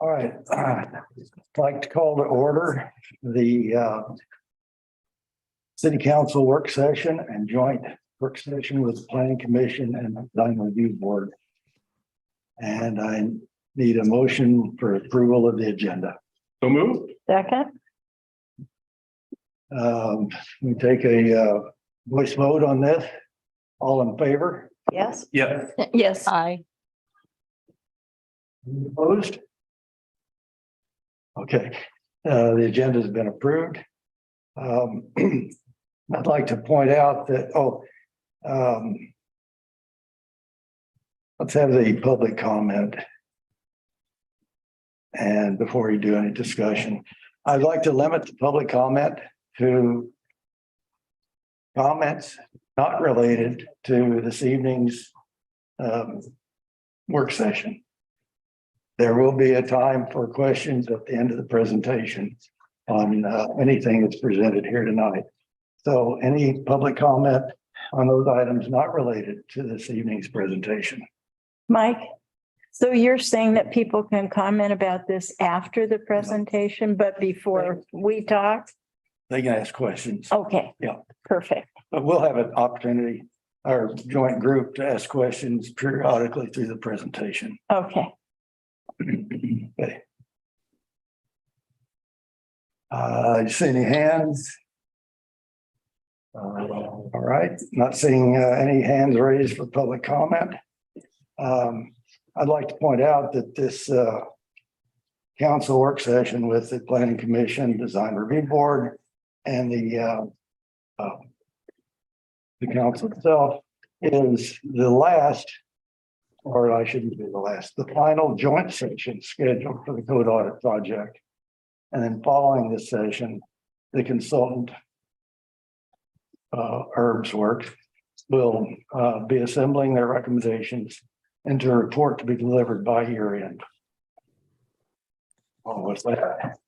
All right, I'd like to call to order the city council work session and joint work session with the planning commission and design review board. And I need a motion for approval of the agenda. So moved. Second. We take a voice vote on this. All in favor? Yes. Yeah. Yes. Aye. Opposed? Okay, the agenda has been approved. I'd like to point out that, let's have the public comment. And before you do any discussion, I'd like to limit the public comment to comments not related to this evening's work session. There will be a time for questions at the end of the presentation on anything that's presented here tonight. So any public comment on those items not related to this evening's presentation. Mike, so you're saying that people can comment about this after the presentation, but before we talk? They can ask questions, Okay. Yeah. Perfect. but we'll have an opportunity, our joint group, to ask questions periodically through the presentation. Okay. Okay. You see any hands? All right, not seeing any hands raised for public comment. I'd like to point out that this council work session with the planning commission, design review board, and the council itself is the last, or I shouldn't be the last, the final joint session scheduled for the code audit project. And then following this session, the consultant Herb's work will be assembling their recommendations into a report to be delivered by year end. Oh, what's that?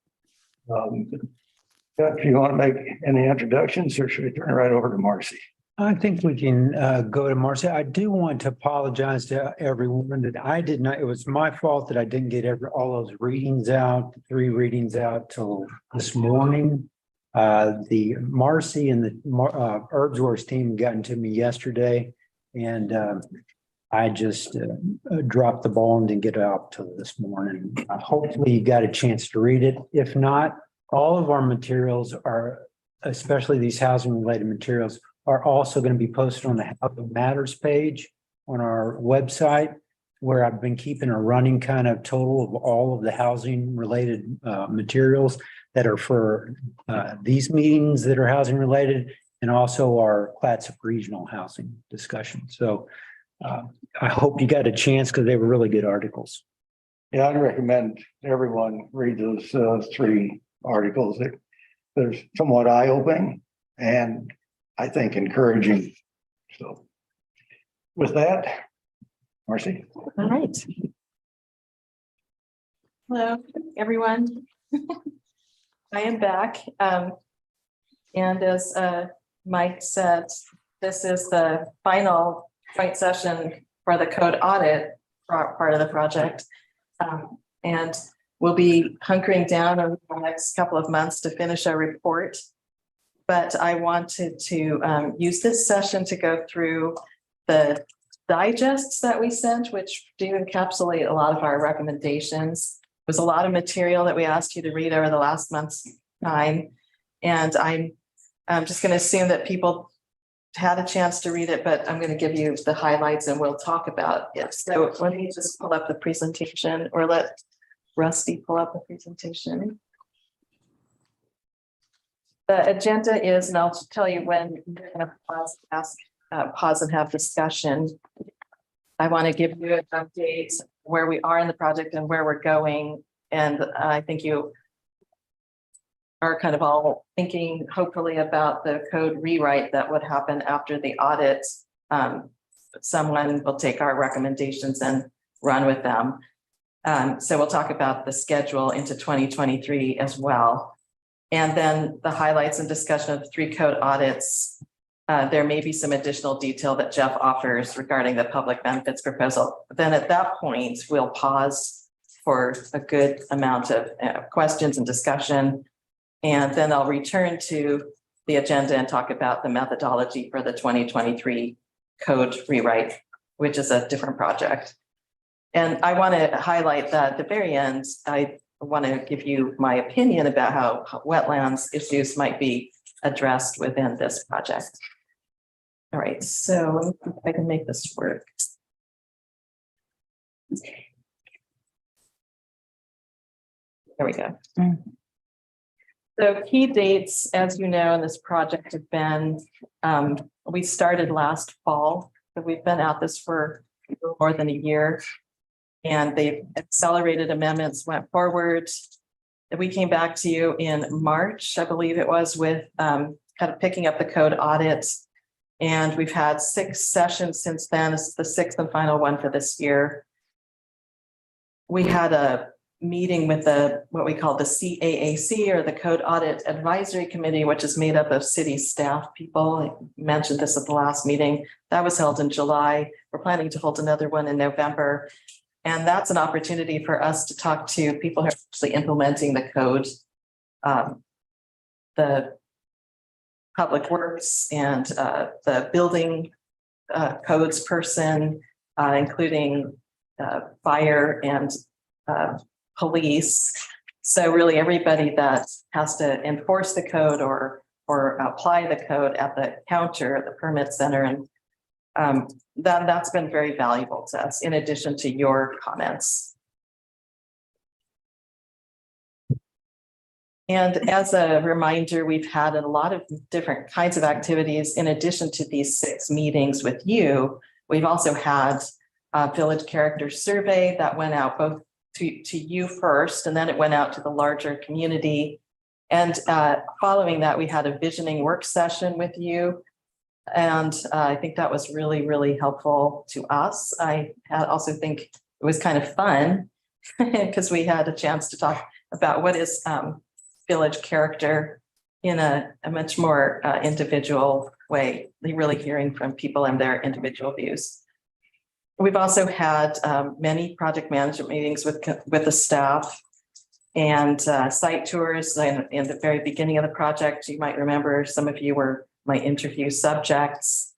If you want to make any introductions, or should we turn it right over to Marcy? I think we can go to Marcy. I do want to apologize to everyone that I did not, it was my fault that I didn't get all those readings out, 3 readings out till this morning. The Marcy and the Herbsworth team gotten to me yesterday, and I just dropped the ball and didn't get it out till this morning. Hopefully you got a chance to read it. If not, all of our materials are, especially these housing related materials, are also going to be posted on the How It Matters page on our website, where I've been keeping a running kind of total of all of the housing related materials that are for these meetings that are housing related, and also our Clatsop regional housing discussion. So I hope you got a chance, because they were really good articles. Yeah, I'd recommend everyone read those 3 articles. They're somewhat eye-opening and I think encouraging. So with that, Marcy. All right. Hello, everyone. I am back. And as Mike said, this is the final joint session for the code audit part of the project. And we'll be hunkering down over the next couple of months to finish our report. But I wanted to use this session to go through the digests that we sent, which do encapsulate a lot of our recommendations. There's a lot of material that we asked you to read over the last month's time. And I'm just going to assume that people had a chance to read it, but I'm going to give you the highlights and we'll talk about it. So let me just pull up the presentation, or let Rusty pull up the presentation. The agenda is, and I'll tell you when we're going to pause and have discussion. I want to give you an update where we are in the project and where we're going. And I think you are kind of all thinking, hopefully, about the code rewrite that would happen after the audit. Someone will take our recommendations and run with them. So we'll talk about the schedule into 2023 as well. And then the highlights and discussion of the 3 code audits. There may be some additional detail that Jeff offers regarding the public benefits proposal. Then at that point, we'll pause for a good amount of questions and discussion. And then I'll return to the agenda and talk about the methodology for the 2023 code rewrite, which is a different project. And I want to highlight that at the very end, I want to give you my opinion about how wetlands issues might be addressed within this project. All right, so if I can make this work. There we go. So key dates, as you know, in this project have been, we started last fall, but we've been at this for more than a year. And they've accelerated amendments, went forward. And we came back to you in March, I believe it was, with kind of picking up the code audit. And we've had 6 sessions since then. This is the 6th and final one for this year. We had a meeting with what we call the CAAC, or the Code Audit Advisory Committee, which is made up of city staff people. I mentioned this at the last meeting. That was held in July. We're planning to hold another one in November. And that's an opportunity for us to talk to people who are actually implementing the code, the public works and the building codes person, including fire and police. So really everybody that has to enforce the code or apply the code at the counter, at the permit center, and that's been very valuable to us, in addition to your comments. And as a reminder, we've had a lot of different kinds of activities. In addition to these 6 meetings with you, we've also had a village character survey that went out both to you first, and then it went out to the larger community. And following that, we had a visioning work session with you. And I think that was really, really helpful to us. I also think it was kind of fun because we had a chance to talk about what is village character in a much more individual way, really hearing from people and their individual views. We've also had many project management meetings with the staff and site tours. In the very beginning of the project, you might remember, some of you were my interview subjects.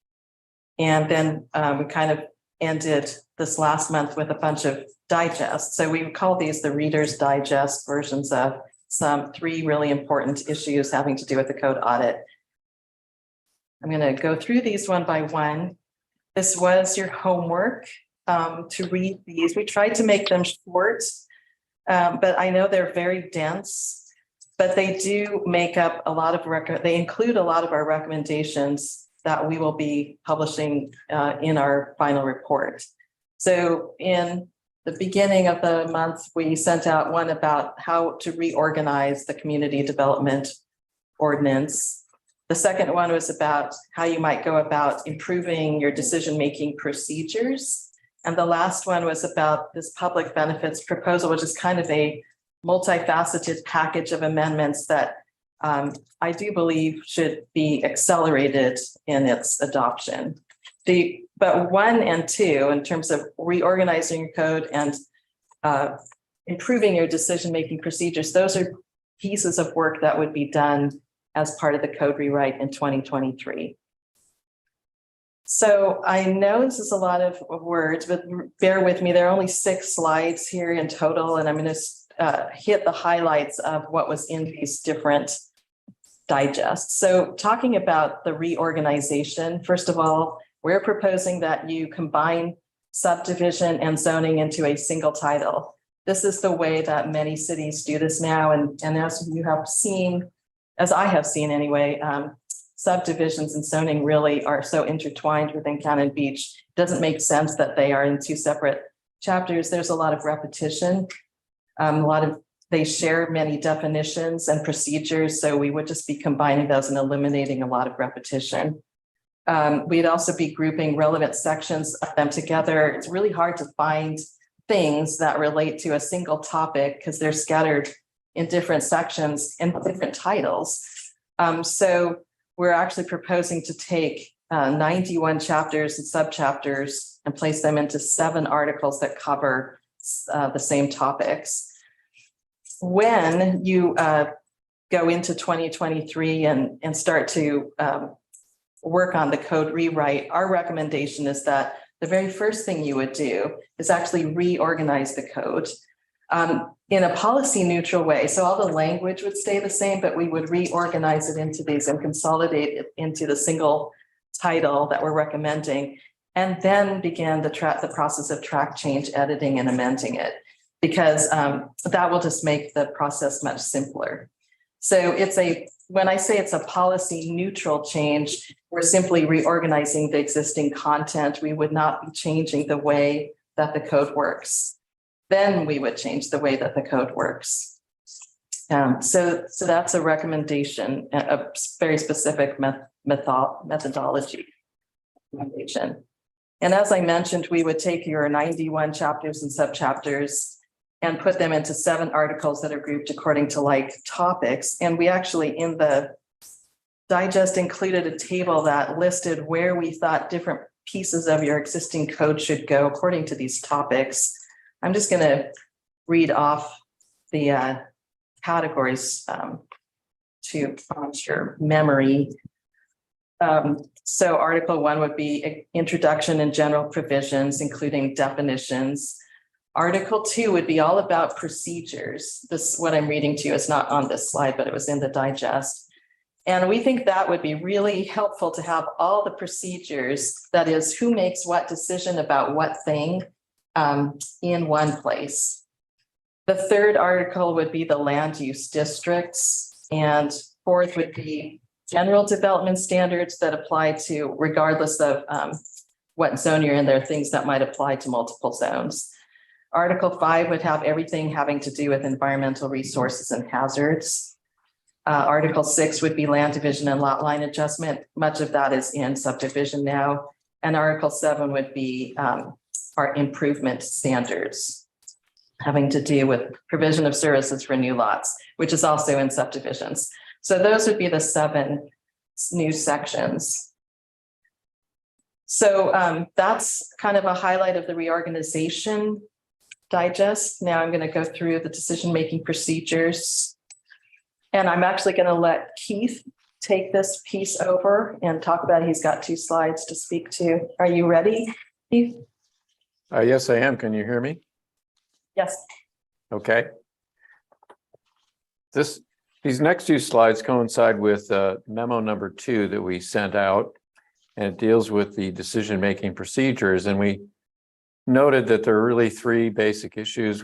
And then we kind of ended this last month with a bunch of digests. So we call these the Reader's Digest versions of some 3 really important issues having to do with the code audit. I'm going to go through these one by one. This was your homework to read these. We tried to make them short, but I know they're very dense, but they do make up a lot of they include a lot of our recommendations that we will be publishing in our final report. So in the beginning of the month, we sent out one about how to reorganize the community development ordinance. The second one was about how you might go about improving your decision-making procedures. And the last one was about this public benefits proposal, which is kind of a multifaceted package of amendments that I do believe should be accelerated in its adoption. But 1 and 2, in terms of reorganizing your code and improving your decision-making procedures, those are pieces of work that would be done as part of the code rewrite in 2023. So I know this is a lot of words, but bear with me. There are only 6 slides here in total, and I'm going to hit the highlights of what was in these different digests. So talking about the reorganization, first of all, we're proposing that you combine subdivision and zoning into a single title. This is the way that many cities do this now. And as you have seen, as I have seen anyway, subdivisions and zoning really are so intertwined within Cannon Beach. It doesn't make sense that they are in 2 separate chapters. There's a lot of repetition. They share many definitions and procedures. So we would just be combining those and eliminating a lot of repetition. We'd also be grouping relevant sections of them together. It's really hard to find things that relate to a single topic because they're scattered in different sections and different titles. So we're actually proposing to take 91 chapters and subchapters and place them into 7 articles that cover the same topics. When you go into 2023 and start to work on the code rewrite, our recommendation is that the very first thing you would do is actually reorganize the code in a policy neutral way. So all the language would stay the same, but we would reorganize it into these and consolidate it into the single title that we're recommending, and then begin the process of track change, editing and amending it, because that will just make the process much simpler. So when I say it's a policy neutral change, we're simply reorganizing the existing content. We would not be changing the way that the code works. Then we would change the way that the code works. So that's a recommendation, a very specific methodology recommendation. And as I mentioned, we would take your 91 chapters and subchapters and put them into 7 articles that are grouped according to like topics. And we actually, in the digest, included a table that listed where we thought different pieces of your existing code should go according to these topics. I'm just going to read off the categories to prompt your memory. So Article 1 would be introduction and general provisions, including definitions. Article 2 would be all about procedures. This, what I'm reading to you, is not on this slide, but it was in the digest. And we think that would be really helpful to have all the procedures, that is, who makes what decision about what thing, in one place. The third article would be the land use districts. And fourth would be general development standards that apply to, regardless of what zone you're in, there are things that might apply to multiple zones. Article 5 would have everything having to do with environmental resources and hazards. Article 6 would be land division and lot line adjustment. Much of that is in subdivision now. And Article 7 would be our improvement standards, having to do with provision of services for new lots, which is also in subdivisions. So those would be the 7 new sections. So that's kind of a highlight of the reorganization digest. Now I'm going to go through the decision-making procedures. And I'm actually going to let Keith take this piece over and talk about it. He's got 2 slides to speak to. Are you ready, Keith? Yes, I am. Can you hear me? Yes. Okay. These next 2 slides coincide with memo number 2 that we sent out, and it deals with the decision-making procedures. And we noted that there are really 3 basic issues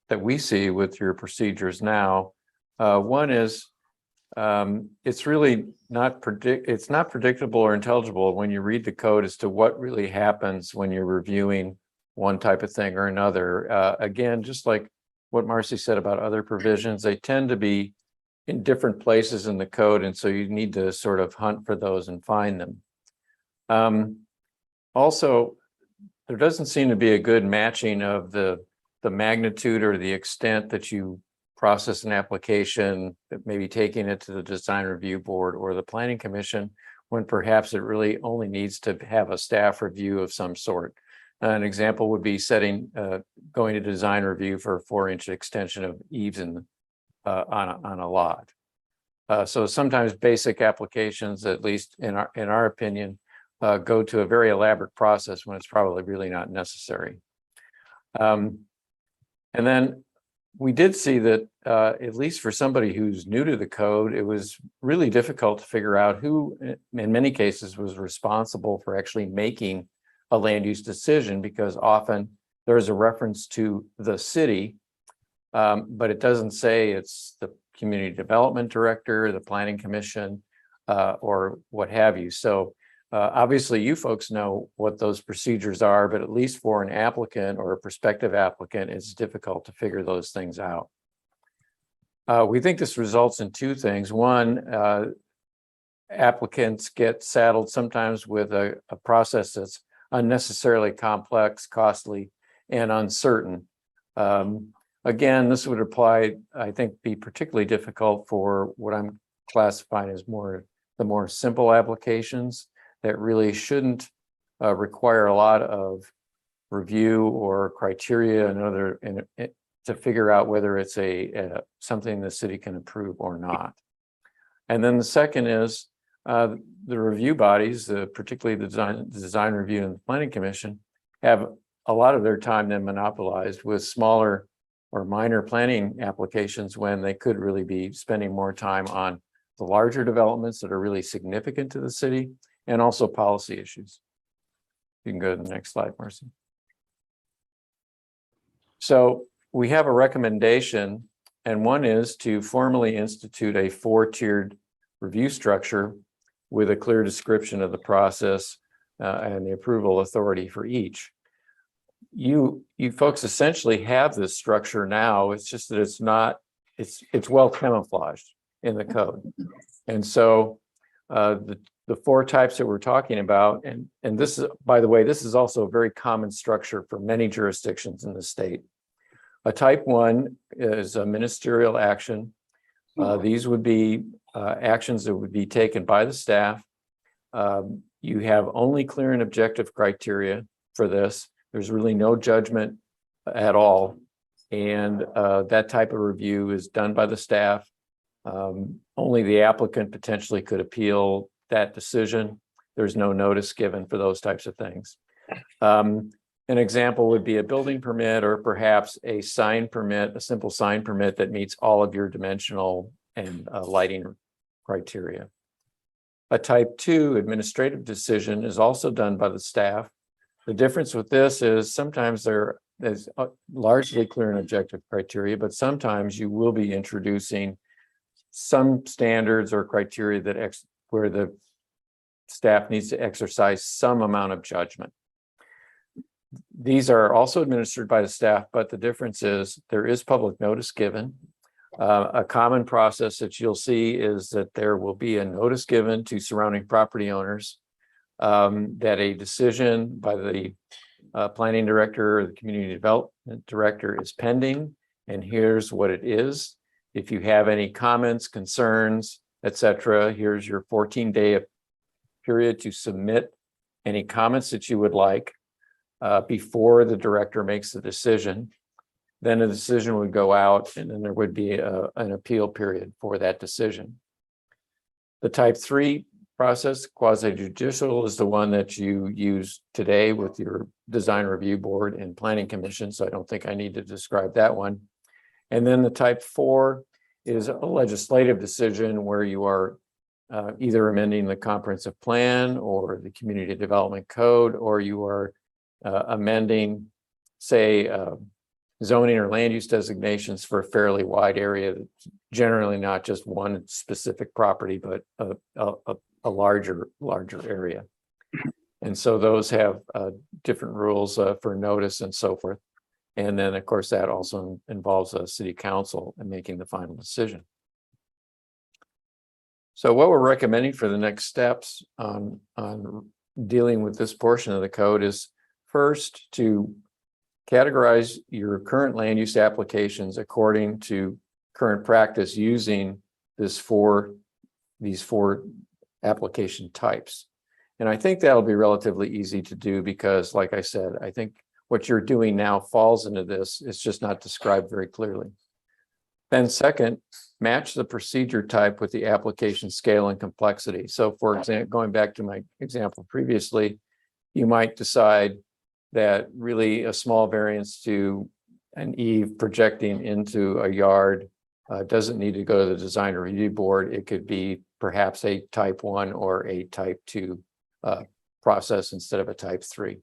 that we see with your procedures now. One is it's really not predictable or intelligible when you read the code as to what really happens when you're reviewing one type of thing or another. Again, just like what Marcy said about other provisions, they tend to be in different places in the code, and so you need to sort of hunt for those and find them. Also, there doesn't seem to be a good matching of the magnitude or the extent that you process an application, that maybe taking it to the design review board or the planning commission, when perhaps it really only needs to have a staff review of some sort. An example would be going to design review for a 4-inch extension of eaves on a lot. So sometimes basic applications, at least in our opinion, go to a very elaborate process when it's probably really not necessary. And then we did see that, at least for somebody who's new to the code, it was really difficult to figure out who, in many cases, was responsible for actually making a land use decision, because often there is a reference to the city, but it doesn't say it's the community development director, the planning commission, or what have you. So obviously you folks know what those procedures are, but at least for an applicant or a prospective applicant, it's difficult to figure those things out. We think this results in 2 things. One, applicants get saddled sometimes with a process that's unnecessarily complex, costly, and uncertain. Again, this would apply, I think, be particularly difficult for what I'm classifying as the more simple applications that really shouldn't require a lot of review or criteria, to figure out whether it's something the city can approve or not. And then the second is the review bodies, particularly the design review and the planning commission, have a lot of their time then monopolized with smaller or minor planning applications when they could really be spending more time on the larger developments that are really significant to the city and also policy issues. You can go to the next slide, Marcy. So we have a recommendation, and one is to formally institute a 4-tiered review structure with a clear description of the process and the approval authority for each. You folks essentially have this structure now. It's just that it's well camouflaged in the code. And so the 4 types that we're talking about, and this is, by the way, this is also a very common structure for many jurisdictions in the state. A type 1 is a ministerial action. These would be actions that would be taken by the staff. You have only clear and objective criteria for this. There's really no judgment at all. And that type of review is done by the staff. Only the applicant potentially could appeal that decision. There's no notice given for those types of things. An example would be a building permit or perhaps a sign permit, a simple sign permit that meets all of your dimensional and lighting criteria. A type 2 administrative decision is also done by the staff. The difference with this is sometimes there is largely clear and objective criteria, but sometimes you will be introducing some standards or criteria that where the staff needs to exercise some amount of judgment. These are also administered by the staff, but the difference is there is public notice given. A common process that you'll see is that there will be a notice given to surrounding property owners that a decision by the planning director or the community development director is pending, and here's what it is. If you have any comments, concerns, etc., here's your 14-day period to submit any comments that you would like before the director makes the decision. Then a decision would go out, and then there would be an appeal period for that decision. The type 3 process, quasi-judicial, is the one that you use today with your design review board and planning commission, so I don't think I need to describe that one. And then the type 4 is a legislative decision where you are either amending the comprehensive plan or the community development code, or you are amending, say, zoning or land use designations for a fairly wide area, generally not just one specific property, but a larger area. And so those have different rules for notice and so forth. And then, of course, that also involves a city council in making the final decision. So what we're recommending for the next steps on dealing with this portion of the code is first to categorize your current land use applications according to current practice using these four application types. And I think that'll be relatively easy to do because, like I said, I think what you're doing now falls into this. It's just not described very clearly. Then second, match the procedure type with the application scale and complexity. So for example, going back to my example previously, you might decide that really a small variance to an eave projecting into a yard doesn't need to go to the design review board. It could be perhaps a type 1 or a type 2 process instead of a type 3.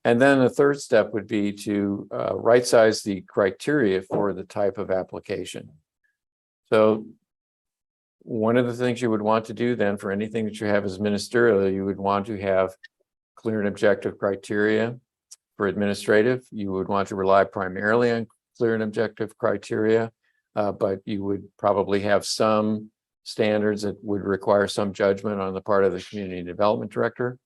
And then the third step would be to right size the criteria for the type of application. So one of the things you would want to do then for anything that you have as ministerial, you would want to have clear and objective criteria. For administrative, you would want to rely primarily on clear and objective criteria, but you would probably have some standards that would require some judgment on the part of the community development director.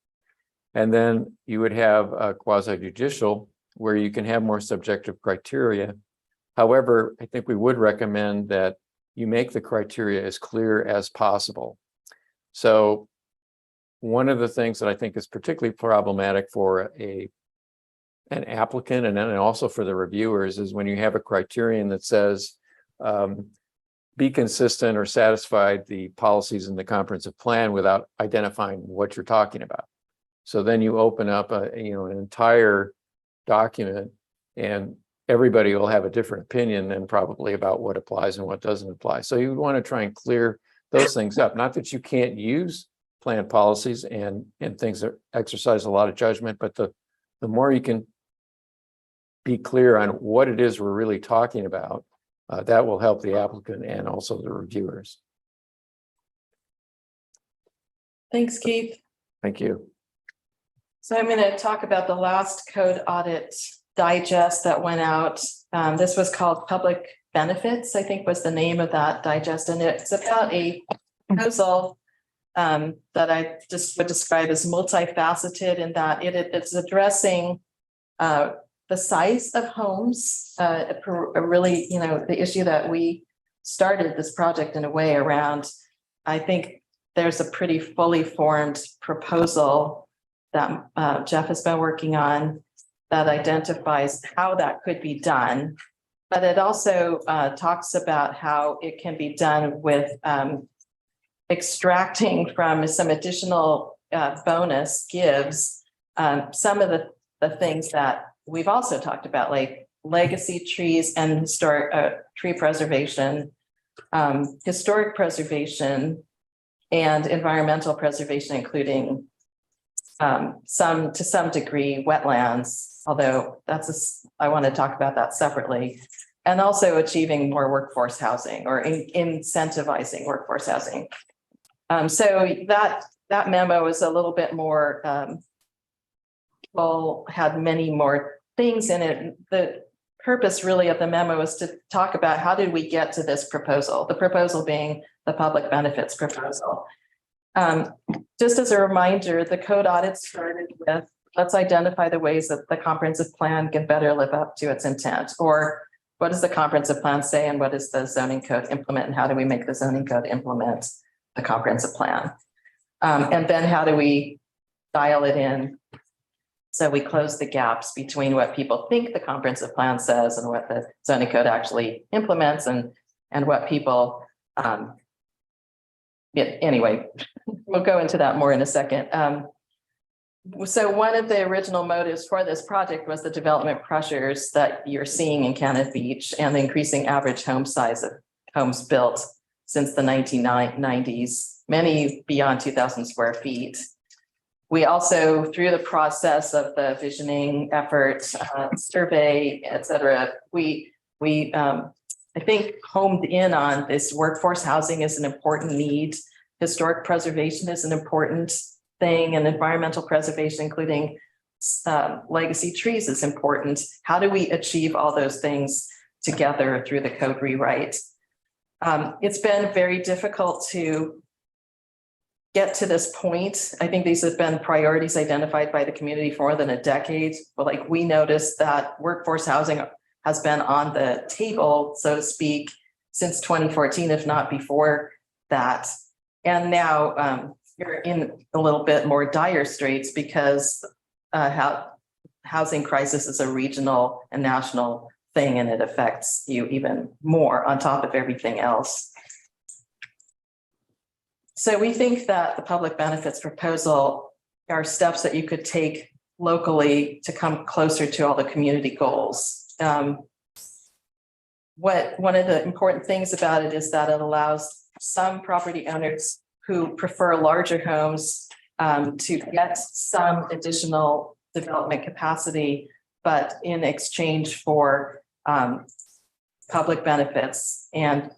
And then you would have a quasi-judicial where you can have more subjective criteria. However, I think we would recommend that you make the criteria as clear as possible. So one of the things that I think is particularly problematic for a an applicant and then also for the reviewers is when you have a criterion that says be consistent or satisfied the policies in the comprehensive plan without identifying what you're talking about. So then you open up an entire document and everybody will have a different opinion then probably about what applies and what doesn't apply. So you want to try and clear those things up. Not that you can't use plan policies and things that exercise a lot of judgment, but the more you can be clear on what it is we're really talking about, that will help the applicant and also the reviewers. Thanks, Keith. Thank you. So I'm going to talk about the last code audit digest that went out. This was called Public Benefits, I think was the name of that digest. And it's about a proposal that I just would describe as multifaceted in that it's addressing the size of homes, really, the issue that we started this project in a way around. I think there's a pretty fully formed proposal that Jeff has been working on that identifies how that could be done. But it also talks about how it can be done with extracting from some additional bonus gives some of the things that we've also talked about, like legacy trees and historic tree preservation, historic preservation, and environmental preservation, including to some degree wetlands, although I want to talk about that separately, and also achieving more workforce housing or incentivizing workforce housing. So that memo is a little bit more, had many more things in it. The purpose really of the memo is to talk about how did we get to this proposal, the proposal being the public benefits proposal. Just as a reminder, the code audit started with, let's identify the ways that the comprehensive plan can better live up to its intent, or what does the comprehensive plan say and what does the zoning code implement, and how do we make the zoning code implement the comprehensive plan? And then how do we dial it in so we close the gaps between what people think the comprehensive plan says and what the zoning code actually implements, and what people, anyway, we'll go into that more in a second. So one of the original motives for this project was the development pressures that you're seeing in Cannon Beach and the increasing average home size of homes built since the 1990s, many beyond 2,000 square feet. We also, through the process of the visioning effort, survey, et cetera, we I think homed in on this workforce housing is an important need. Historic preservation is an important thing, and environmental preservation, including legacy trees, is important. How do we achieve all those things together through the code rewrite? It's been very difficult to get to this point. I think these have been priorities identified by the community for more than a decade. But like, we noticed that workforce housing has been on the table, so to speak, since 2014, if not before that. And now you're in a little bit more dire straits because housing crisis is a regional and national thing, and it affects you even more on top of everything else. So we think that the public benefits proposal are steps that you could take locally to come closer to all the community goals. One of the important things about it is that it allows some property owners who prefer larger homes to get some additional development capacity, but in exchange for public benefits. And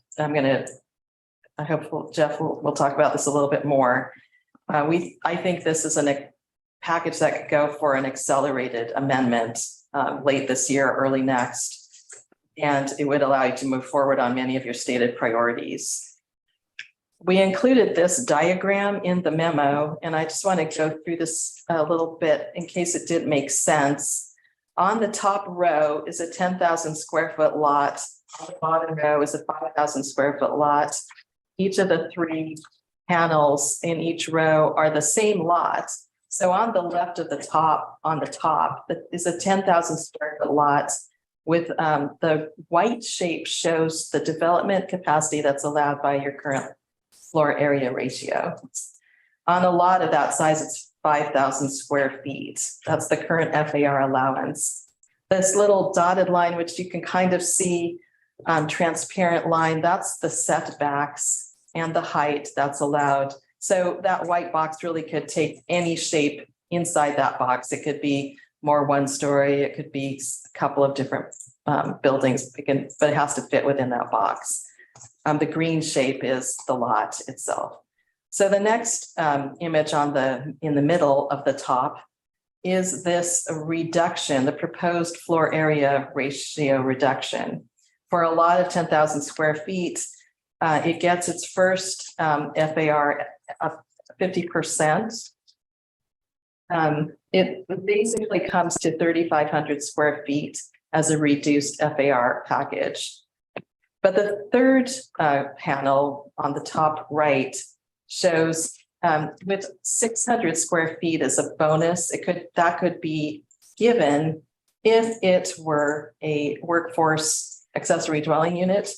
I hope Jeff will talk about this a little bit more. I think this is a package that could go for an accelerated amendment late this year, early next, and it would allow you to move forward on many of your stated priorities. We included this diagram in the memo, and I just want to go through this a little bit in case it didn't make sense. On the top row is a 10,000 square foot lot. On the bottom row is a 5,000 square foot lot. Each of the three panels in each row are the same lot, So on the left of the top, that is a 10,000 square foot lot with the white shape shows the development capacity that's allowed by your current floor area ratio. On a lot of that size, it's 5,000 square feet. That's the current FAR allowance. This little dotted line, which you can kind of see, transparent line, that's the setbacks and the height that's allowed. So that white box really could take any shape inside that box. It could be more one story, it could be a couple of different buildings, but it has to fit within that box. The green shape is the lot itself. So the next image in the middle of the top is this reduction, the proposed floor area ratio reduction. For a lot of 10,000 square feet, it gets its first FAR up 50%. It basically comes to 3,500 square feet as a reduced FAR package. But the third panel on the top right shows with 600 square feet as a bonus, that could be given if it were a workforce accessory dwelling unit,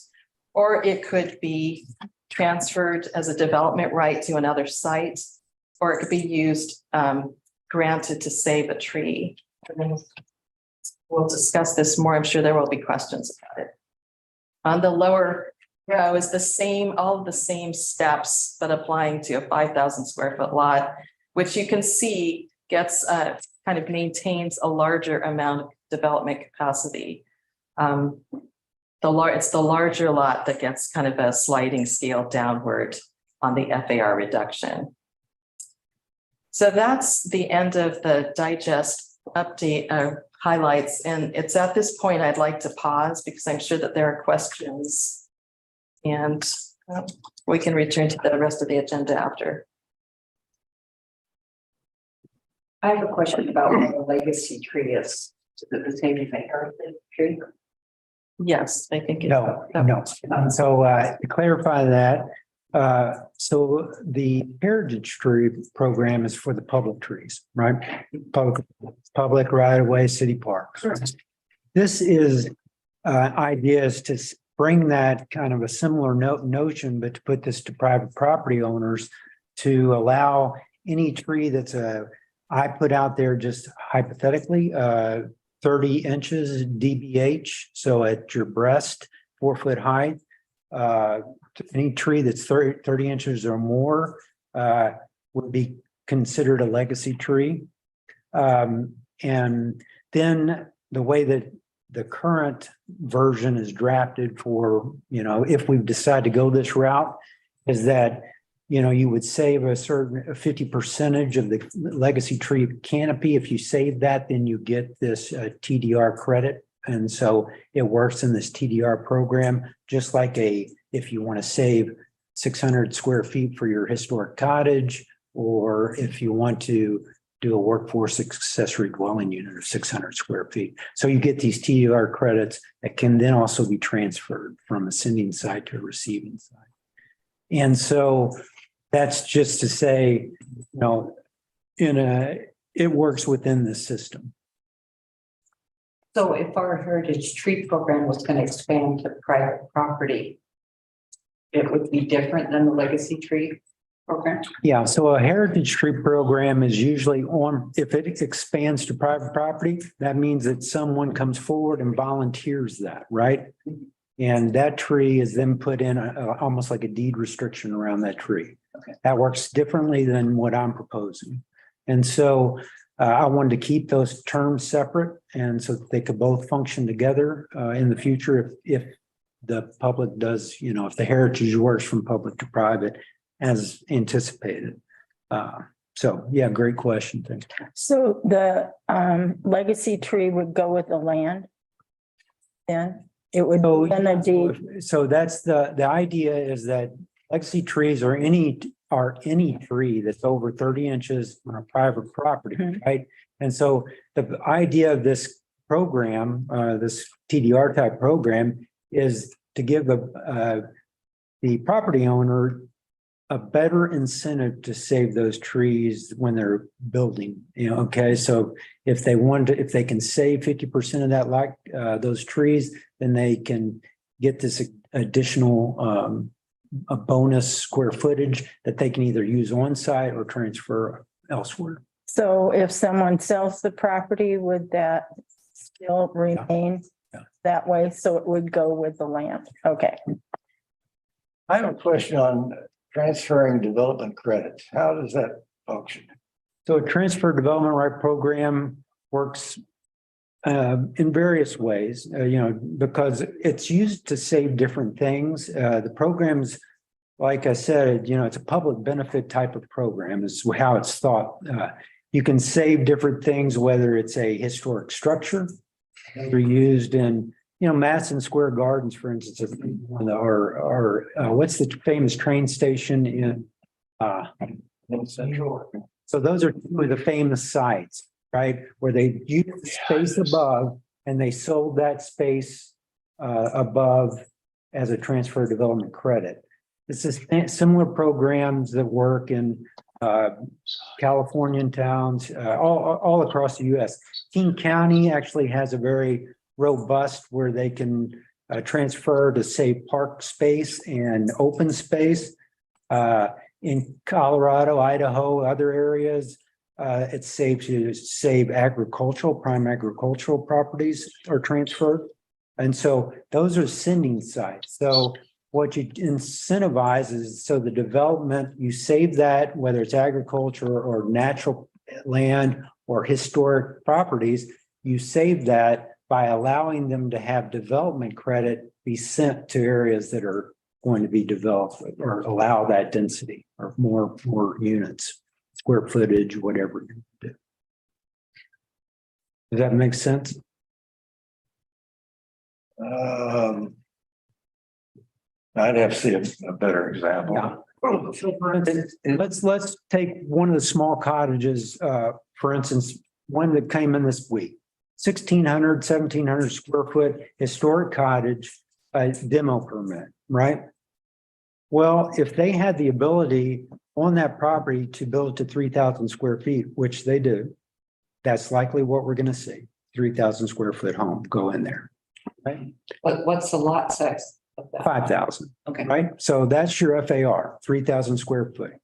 or it could be transferred as a development right to another site, or it could be used, granted to save a tree. And then we'll discuss this more. I'm sure there will be questions about it. On the lower row is all of the same steps, but applying to a 5,000 square foot lot, which you can see gets kind of maintains a larger amount of development capacity. It's the larger lot that gets kind of a sliding scale downward on the FAR reduction. So that's the end of the digest update highlights. And it's at this point I'd like to pause because I'm sure that there are questions, and we can return to the rest of the agenda after. I have a question about what the legacy tree is. Is it the same as the heritage tree? Yes, I think. No. And so to clarify that, so the Heritage Tree Program is for the public trees, right? Public right of way, city parks. This is ideas to bring that kind of a similar notion, but to put this to private property owners to allow any tree that's I put out there just hypothetically, 30 inches DBH, so at your breast, 4 foot height. Any tree that's 30 inches or more would be considered a legacy tree. And then the way that the current version is drafted for, if we decide to go this route, is that, you would save a certain 50% of the legacy tree canopy. If you save that, then you get this TDR credit. And so it works in this TDR program, just like if you want to save 600 square feet for your historic cottage, or if you want to do a workforce accessory dwelling unit of 600 square feet. So you get these TDR credits that can then also be transferred from a sending site to a receiving site. And so that's just to say, it works within the system. So if our heritage tree program was going to expand to private property, it would be different than the legacy tree program? Yeah, so a heritage tree program is usually if it expands to private property, that means that someone comes forward and volunteers that, right? And that tree is then put in almost like a deed restriction around that tree. Okay. That works differently than what I'm proposing. And so I wanted to keep those terms separate, and so that they could both function together in the future if the public does, if the heritage works from public to private as anticipated. So yeah, great question. Thanks. So the legacy tree would go with the land? Then it would be in the deed. So that's the idea, is that legacy trees are any tree that's over 30 inches on a private property, right? And so the idea of this program, this TDR type program, is to give the property owner a better incentive to save those trees when they're building, okay? So if they wanted to, if they can save 50% of that, like, those trees, then they can get this additional, a bonus square footage that they can either use on site or transfer elsewhere. So if someone sells the property, would that still remain Yeah. that way? So it would go with the land? Okay. I have a question on transferring development credits. How does that function? So a transfer development right program works in various ways, because it's used to save different things. The programs, like I said, it's a public benefit type of program is how it's thought. You can save different things, whether it's a historic structure, they're used in, Madison Square Gardens, for instance, or what's the famous train station in Central. So those are two of the famous sites, right? Where they used the space above and they sold that space above as a transfer development credit. This is similar programs that work in Californian towns, all across the US. King County actually has a very robust where they can transfer to save park space and open space. In Colorado, Idaho, other areas, it's safe to save prime agricultural properties are transferred. And so those are sending sites. So what you incentivize is, so the development, you save that, whether it's agriculture or natural land or historic properties, you save that by allowing them to have development credit be sent to areas that are going to be developed or allow that density or more units, square footage, whatever you do. Does that make sense? I'd have to see a better example. Yeah. So for instance, let's take one of the small cottages, for instance, one that came in this week, 1,600, 1,700 square foot historic cottage, demo permit, right? Well, if they had the ability on that property to build to 3,000 square feet, which they do, that's likely what we're going to see. 3,000 square foot home go in there, right? What's the lot size of that? 5,000. Okay. Right? So that's your FAR, 3,000 square foot.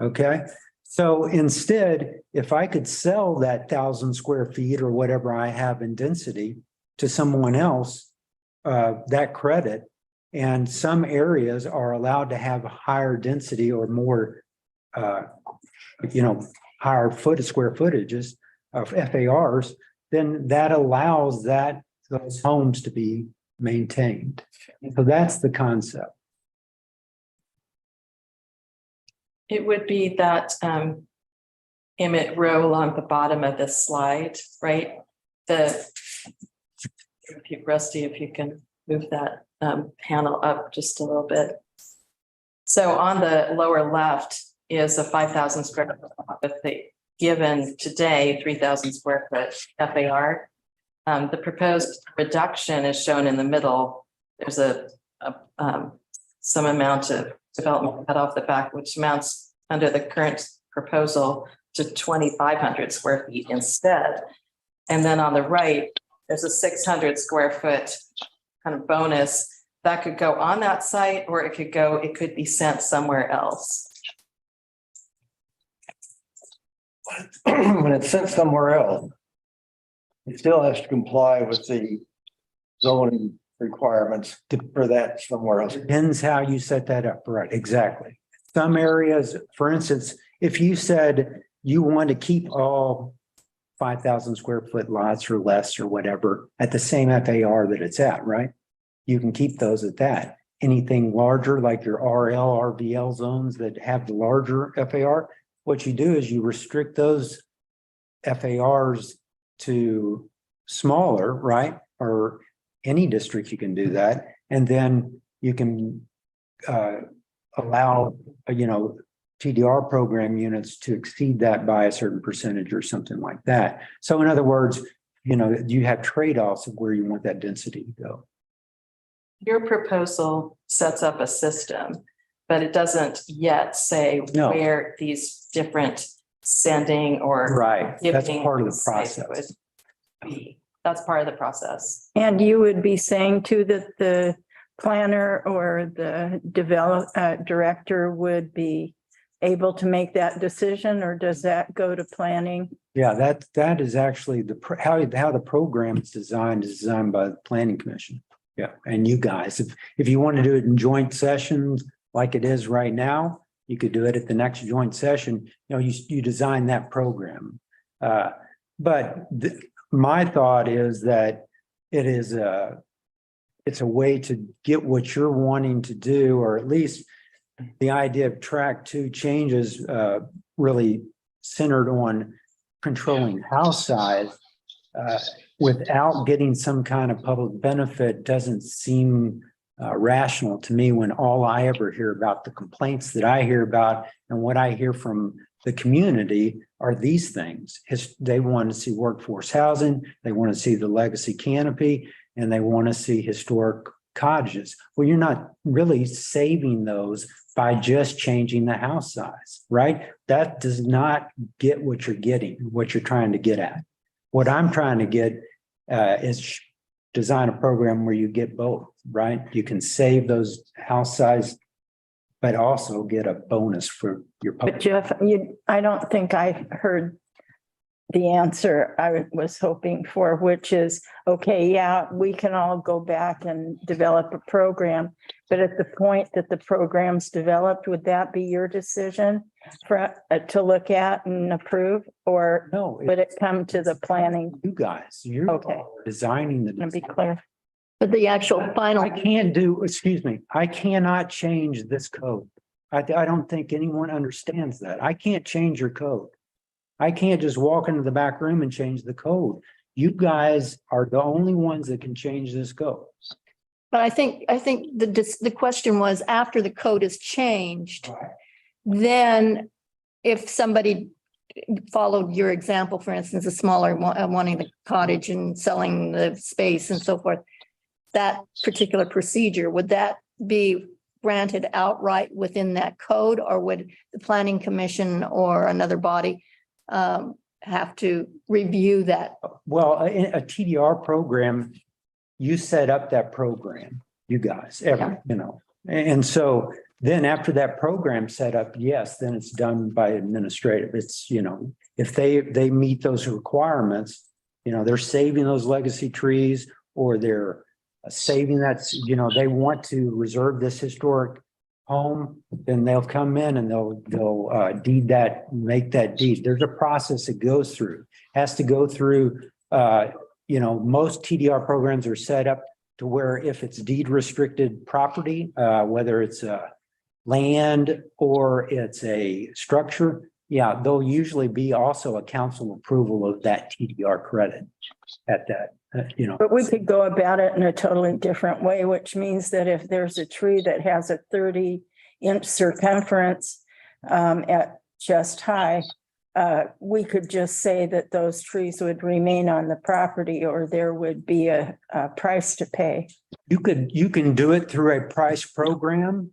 Okay. So instead, if I could sell that 1,000 square feet or whatever I have in density to someone else, that credit, and some areas are allowed to have higher density or more, higher square footages of FARs, then that allows those homes to be maintained. So that's the concept. It would be that Emmett row along the bottom of this slide, right? Rusty, if you can move that panel up just a little bit. So on the lower left is a 5,000 square foot with the given today 3,000 square foot FAR. The proposed reduction is shown in the middle. There's some amount of development cut off the back, which amounts under the current proposal to 2,500 square feet instead. And then on the right, there's a 600 square foot kind of bonus that could go on that site, or it could be sent somewhere else. When it's sent somewhere else, it still has to comply with the zoning requirements for that somewhere else. Depends how you set that up, right? Exactly. Some areas, for instance, if you said you want to keep all 5,000 square foot lots or less or whatever at the same FAR that it's at, right? You can keep those at that. Anything larger like your RL, RVL zones that have the larger FAR, what you do is you restrict those FARs to smaller, right? Or any district you can do that. And then you can allow, TDR program units to exceed that by a certain percentage or something like that. So in other words, you have trade-offs of where you want that density to go. Your proposal sets up a system, but it doesn't yet say No. where these different sending or. Right, that's giving part of the sites process. would be. That's part of the process. And you would be saying too that the planner or the director would be able to make that decision, or does that go to planning? Yeah, that is actually how the program is designed by the planning commission. Yeah, and you guys, if you want to do it in joint sessions like it is right now, you could do it at the next joint session. You know, you design that program. But my thought is that it's a way to get what you're wanting to do, or at least the idea of track 2 changes really centered on controlling house size without getting some kind of public benefit doesn't seem rational to me, when all I ever hear about, the complaints that I hear about and what I hear from the community are these things. They want to see workforce housing, they want to see the legacy canopy, and they want to see historic cottages. Well, you're not really saving those by just changing the house size, right? That does not get what you're trying to get at. What I'm trying to get is design a program where you get both, right? You can save those house size, but also get a bonus for your But public. Jeff, I don't think I heard the answer I was hoping for, which is, okay, yeah, we can all go back and develop a program, but at the point that the program's developed, would that be your decision to look at and approve, or No, would it come to the planning? you guys, you're Okay. designing the. To be clear. But the actual final, I cannot change this code. I don't think anyone understands that. I can't change your code. I can't just walk into the back room and change the code. You guys are the only ones that can change this code. but I think the question was, after the code is changed, then if somebody followed your example, for instance, a smaller wanting the cottage and selling the space and so forth, that particular procedure, would that be granted outright within that code, or would the planning commission or another body have to review that? Well, a TDR program, you set up that program, you guys, and so then after that program set up, yes, then it's done by administrative. It's, if they meet those requirements, they're saving those legacy trees, or they're saving that, they want to reserve this historic home, then they'll come in and they'll deed that, make that deed. There's a process it goes through, has to go through, most TDR programs are set up to where if it's deed restricted property, whether it's land or it's a structure, there'll usually be also a council approval of that TDR credit at that, But we could go about it in a totally different way, which means that if there's a tree that has a 30-inch circumference at chest high, we could just say that those trees would remain on the property, or there would be a price to pay. You can do it through a price program,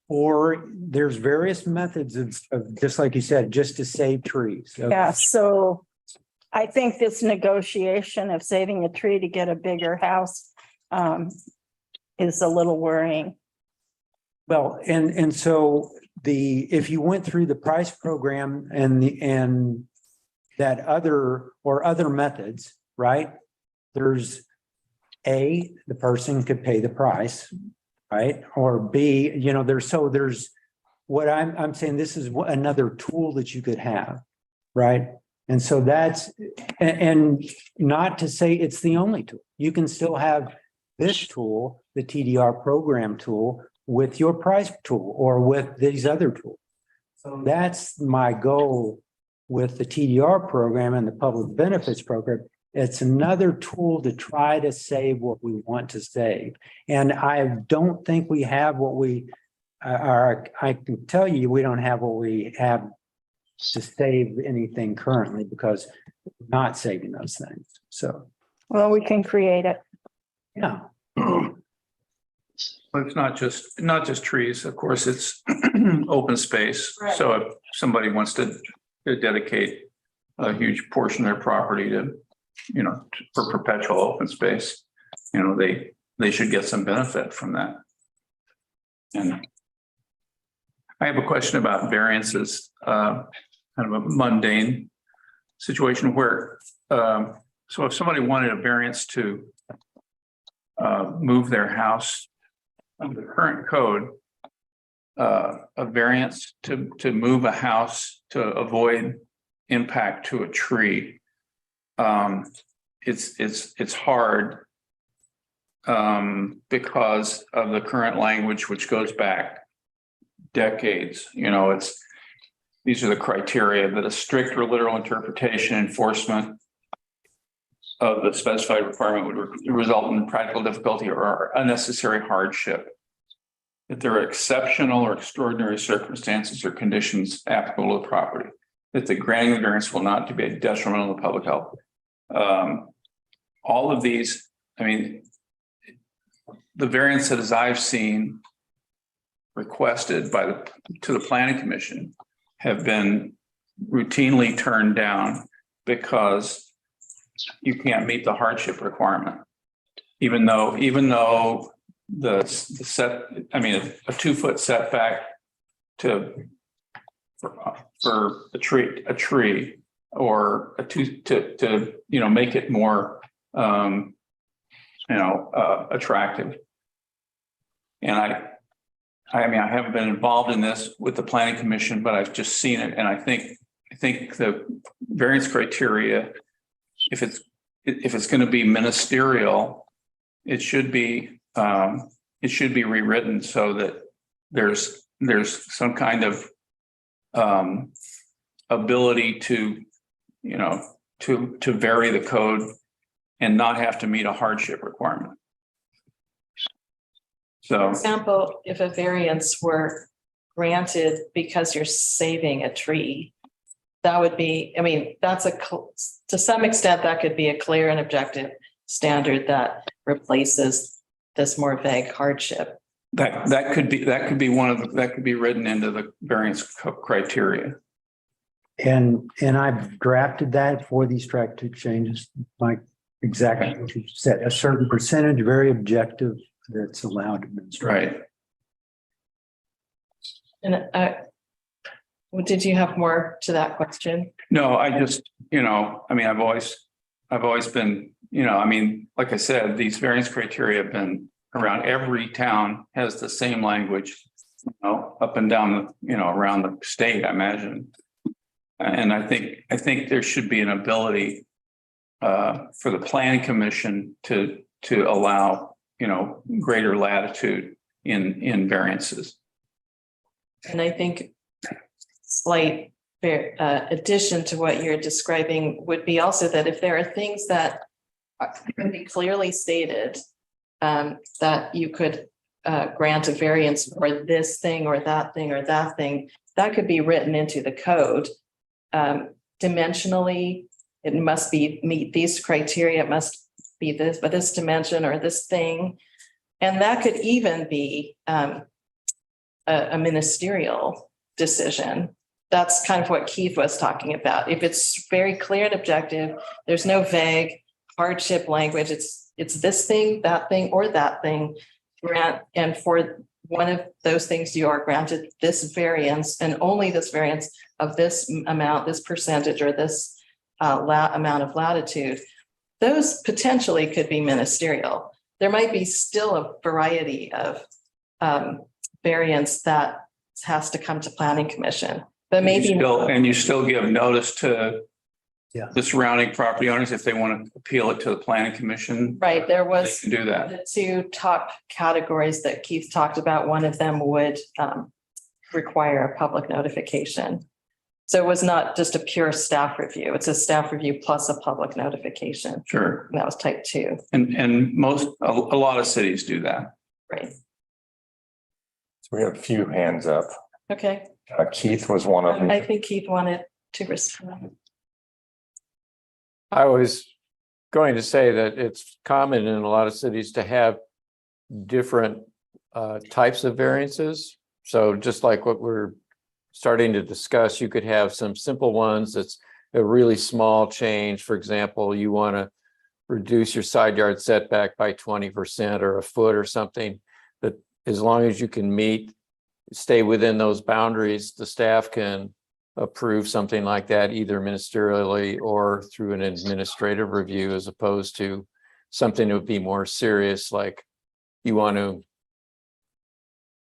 or there's various methods of just like you said, just to save trees. Yeah, so I think this negotiation of saving a tree to get a bigger house is a little worrying. Well, and so if you went through the price program and that other methods, right? There's the person could pay the price, right? Or B, there's what I'm saying, this is another tool that you could have, right? And so and not to say it's the only tool. You can still have this tool, the TDR program tool, with your price tool or with these other tools. So that's my goal with the TDR program and the public benefits program. It's another tool to try to save what we want to save. And I don't think we have what we are. I can tell you, we don't have what we have to save anything currently, because we're not saving those things. So, Well, we can create it. yeah. But it's not just trees, of course, it's open space. Right. So if somebody wants to dedicate a huge portion of their property to, for perpetual open space, they should get some benefit from that. And I have a question about variances, kind of a mundane situation where, so if somebody wanted a variance to move their house under the current code, a variance to move a house to avoid impact to a tree, it's hard because of the current language, which goes back decades. These are the criteria that a strict or literal interpretation enforcement of the specified requirement would result in practical difficulty or unnecessary hardship. That there are exceptional or extraordinary circumstances or conditions applicable to the property. That the granting of variance will not be detrimental to public health. All of these, the variance that as I've seen requested to the planning commission have been routinely turned down because you can't meet the hardship requirement. Even though the set, a 2-foot setback for a tree or to make it more attractive. And I haven't been involved in this with the planning commission, but I've just seen it. And I think the variance criteria, if it's going to be ministerial, it should be rewritten so that there's some kind of ability to vary the code and not have to meet a hardship requirement. For So, example, if a variance were granted because you're saving a tree, that would be, to some extent, that could be a clear and objective standard that replaces this more vague hardship. that could be that could be written into the variance criteria. And I've drafted that for these track 2 changes, like exactly what you said, a certain percentage, very objective, that's allowed to administer. Right. And did you have more to that question? No, I just, I've always been, like I said, these variance criteria have been around. Every town has the same language, up and down, around the state, I imagine. And I think there should be an ability for the planning commission to allow, greater latitude in variances. And I think slight addition to what you're describing would be also that if there are things that can be clearly stated, that you could grant a variance for this thing or that thing or that thing, that could be written into the code. Dimensionally, it must meet these criteria, it must be this, but this dimension or this thing. And that could even be a ministerial decision. That's kind of what Keith was talking about. If it's very clear and objective, there's no vague hardship language. It's this thing, that thing, or that thing. Grant, and for one of those things, you are granted this variance and only this variance of this amount, this percentage, or this amount of latitude. Those potentially could be ministerial. There might be still a variety of variance that has to come to planning commission, but maybe you still give notice to Yeah. the surrounding property owners if they want to appeal it to the planning commission. right. There They was can do that. the 2 top categories that Keith talked about. One of them would require a public notification. So it was not just a pure staff review. It's a staff review plus a public notification. Sure. And that was type 2, And a lot of cities do that. right? So we have a few hands up. Okay. Keith was one of them. I think Keith wanted to respond. I was going to say that it's common in a lot of cities to have different types of variances. So just like what we're starting to discuss, you could have some simple ones that's a really small change. For example, you want to reduce your side yard setback by 20% or a foot or something, that as long as you can stay within those boundaries, the staff can approve something like that, either ministerially or through an administrative review, as opposed to something that would be more serious, like you want to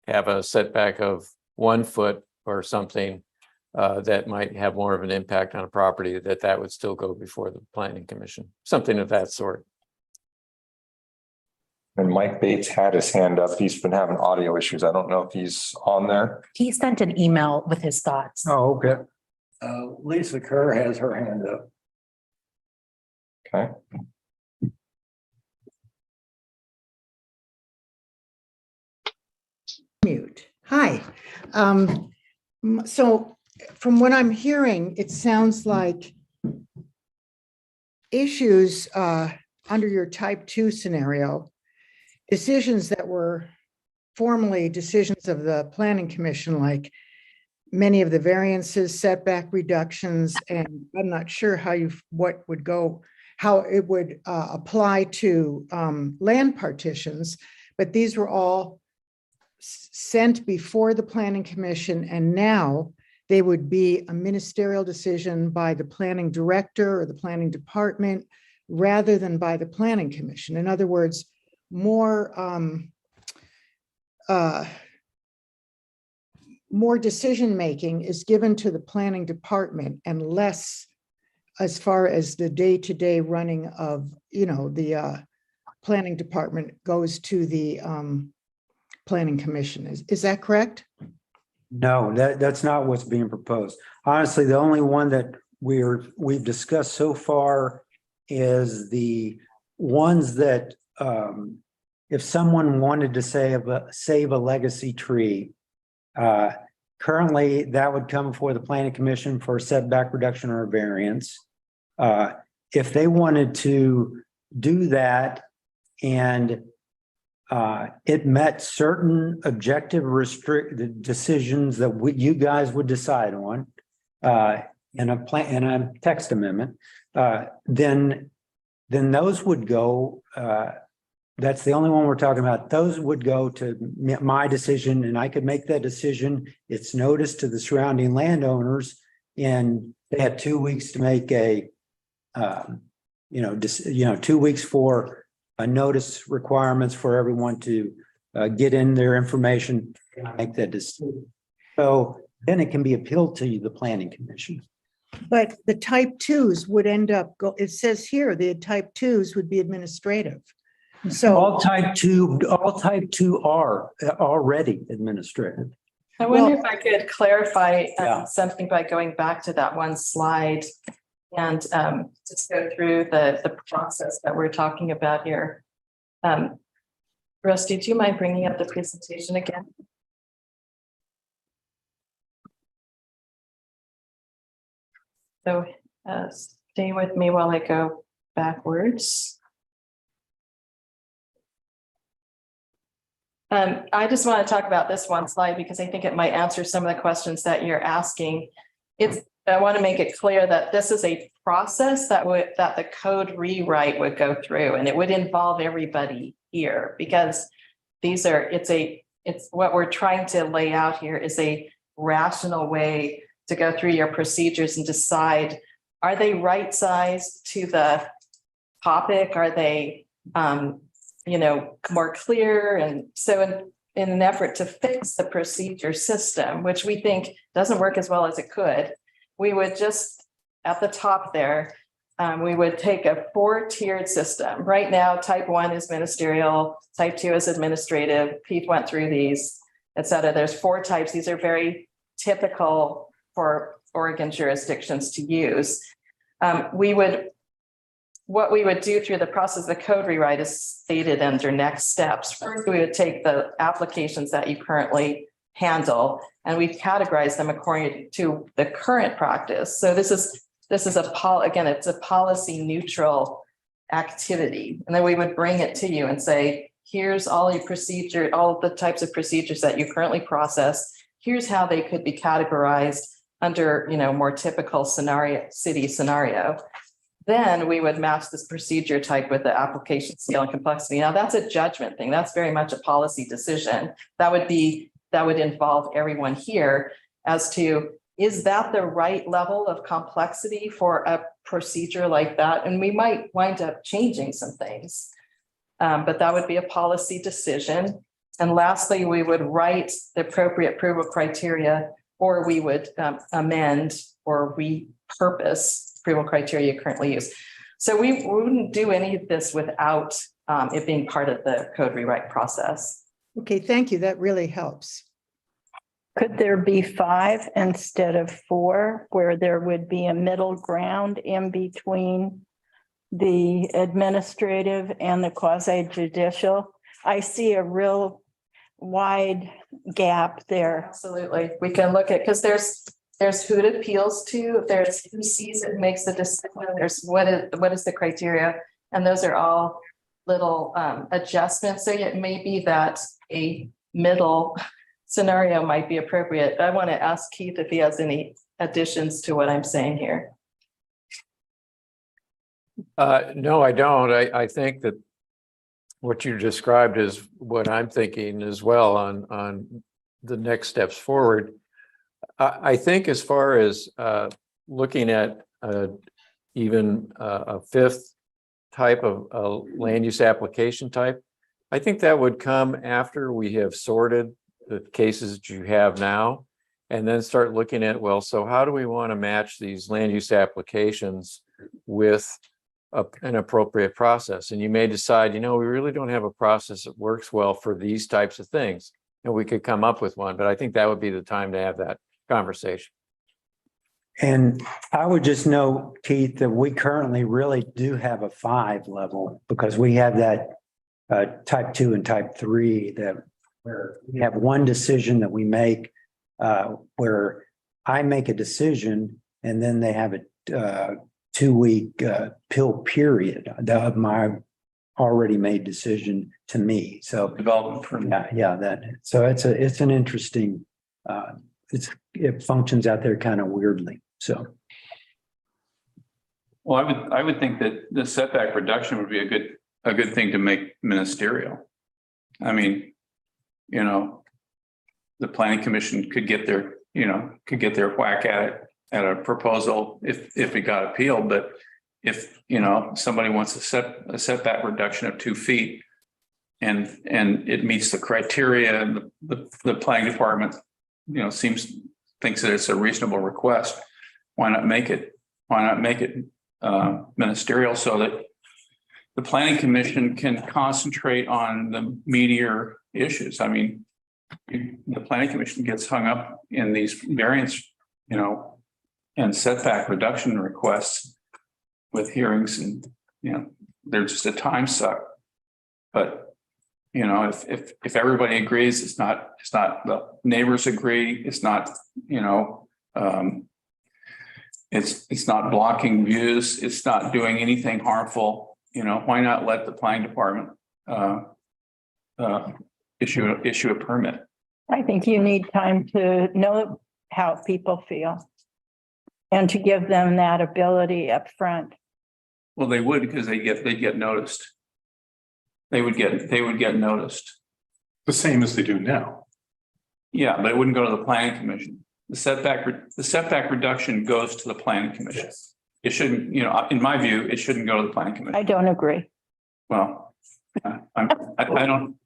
have a setback of 1 foot or something that might have more of an impact on a property, that would still go before the planning commission, something of that sort. And Mike Bates had his hand up. He's been having audio issues. I don't know if he's on there. He sent an email with his thoughts. Oh, okay. Lisa Kerr has her hand up. Okay. Mute. Hi. So from what I'm hearing, it sounds like issues under your type 2 scenario, decisions that were formerly decisions of the planning commission, like many of the variances, setback reductions, and I'm not sure how how it would apply to land partitions, but these were all sent before the planning commission, and now they would be a ministerial decision by the planning director or the planning department rather than by the planning commission. In other words, more decision-making is given to the planning department and less as far as the day-to-day running of, the planning department goes to the planning commission. Is that correct? No, that's not what's being proposed. Honestly, the only one that we've discussed so far is the ones that if someone wanted to save a legacy tree, currently that would come before the planning commission for a setback reduction or a variance. If they wanted to do that and it met certain objective restricted decisions that you guys would decide on in a text amendment, then those would go. That's the only one we're talking about. Those would go to my decision, and I could make that decision. It's noticed to the surrounding landowners, and they have 2 weeks to make 2 weeks for a notice requirements for everyone to get in their information, make that decision. So then it can be appealed to the planning commission. But the type 2s would end up it says here, the type 2s would be administrative. So All type 2 are already administrative. I wonder if I could clarify Yeah. something by going back to that one slide and just go through the process that we're talking about here. Rusty, do you mind bringing up the presentation again? So stay with me while I go backwards. I just want to talk about this one slide because I think it might answer some of the questions that you're asking. I want to make it clear that this is a process that the code rewrite would go through, and it would involve everybody here because it's what we're trying to lay out here is a rational way to go through your procedures and decide, are they right sized to the topic? Are they, more clear? And so in an effort to fix the procedure system, which we think doesn't work as well as it could, we would just at the top there, we would take a 4-tiered system. Right now, type 1 is ministerial, type 2 is administrative. Pete went through these, et cetera. There's 4 types. These are very typical for Oregon jurisdictions to use. What we would do through the process of the code rewrite is stated under next steps. First, we would take the applications that you currently handle and we categorize them according to the current practice. So this is it's a policy neutral activity. And then we would bring it to you and say, here's all your procedure, all of the types of procedures that you currently process. Here's how they could be categorized under, more typical city scenario. Then we would match this procedure type with the application scale and complexity. Now, that's a judgment thing. That's very much a policy decision. That would involve everyone here as to, is that the right level of complexity for a procedure like that? And we might wind up changing some things. But that would be a policy decision. And lastly, we would write the appropriate approval criteria, or we would amend or repurpose approval criteria currently used. So we wouldn't do any of this without it being part of the code rewrite process. Okay, thank you. That really helps. Could there be 5 instead of 4, where there would be a middle ground in between the administrative and the quasi judicial? I see a real wide gap there. Absolutely. We can look at, because there's who it appeals to, there's who sees it and makes the decision, there's what is the criteria, and those are all little adjustments. So it may be that a middle scenario might be appropriate. I want to ask Keith if he has any additions to what I'm saying here. No, I don't. I think that what you described is what I'm thinking as well on the next steps forward. I think as far as looking at even a 5th type of land use application type, I think that would come after we have sorted the cases that you have now, and then start looking at, well, so how do we want to match these land use applications with an appropriate process? And you may decide, we really don't have a process that works well for these types of things, and we could come up with one. But I think that would be the time to have that conversation. And I would just note, Keith, that we currently really do have a 5 level, because we have that type 2 and type 3 that where we have one decision that we make where I make a decision and then they have a 2-week appeal period of my already made decision to me. So Development for so it's an interesting it functions out there kind of weirdly. So Well, I would think that the setback reduction would be a good thing to make ministerial. I mean, the planning commission could get their whack at it at a proposal if it got appealed. But if somebody wants a setback reduction of 2 feet and it meets the criteria, and the planning department thinks that it's a reasonable request, why not make it ministerial, so that the planning commission can concentrate on the meatier issues. I mean, the planning commission gets hung up in these variance, and setback reduction requests with hearings, and they're just a time suck. But if everybody agrees, it's not the neighbors agree, it's not it's not blocking views, it's not doing anything harmful. Why not let the planning department issue a permit? I think you need time to know how people feel and to give them that ability up front. Well, they would, because they'd get noticed. They would get noticed. The same as they do now. Yeah, but it wouldn't go to the planning commission. The setback reduction goes to the planning commission. Yes. It shouldn't, in my view, it shouldn't go to the planning commission. I don't agree. Well, I don't.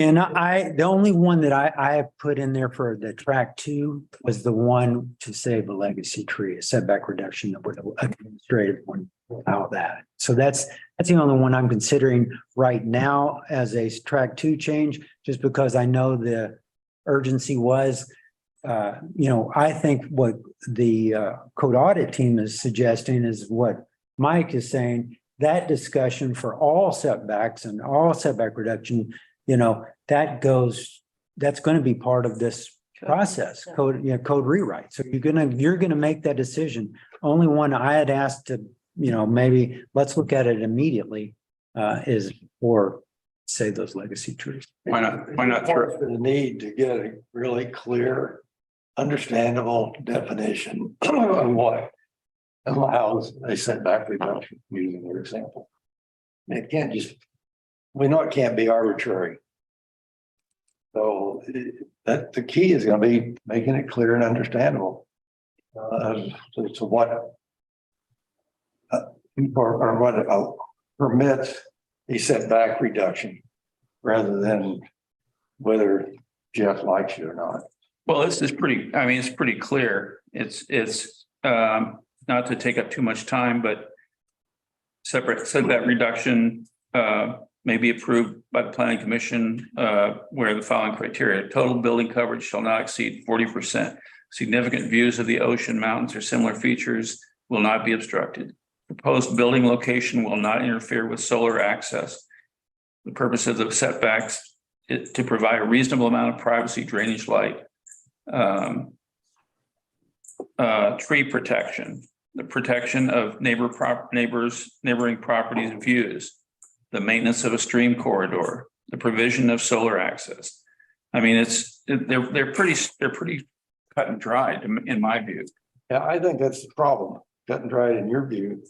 and the only one that I have put in there for the track 2 was the one to save a legacy tree, a setback reduction that would administrative one without that. So that's the only one I'm considering right now as a track 2 change, just because I know the urgency was. I think what the code audit team is suggesting is what Mike is saying, that discussion for all setbacks and all setback reduction, that's going to be part of this process, code rewrite. So you're gonna make that decision. Only one I had asked to, maybe let's look at it immediately is for say those legacy trees. Why not throw, For the need to get a really clear, understandable definition of what allows a setback reduction, using their example. And it can't just, we know it can't be arbitrary. So that the key is going to be making it clear and understandable. So what or what permits a setback reduction rather than whether Jeff likes you or not. well, this is pretty, I mean, it's pretty clear. It's not to take up too much time, but setback reduction may be approved by the planning commission where the following criteria: total building coverage shall not exceed 40%. Significant views of the ocean, mountains, or similar features will not be obstructed. Proposed building location will not interfere with solar access. The purpose of the setbacks is to provide a reasonable amount of privacy, drainage, light, tree protection, the protection of neighboring properties' views, the maintenance of a stream corridor, the provision of solar access. I mean, they're pretty cut and dried in my view. Yeah, I think that's the problem. Cut and dried in your view.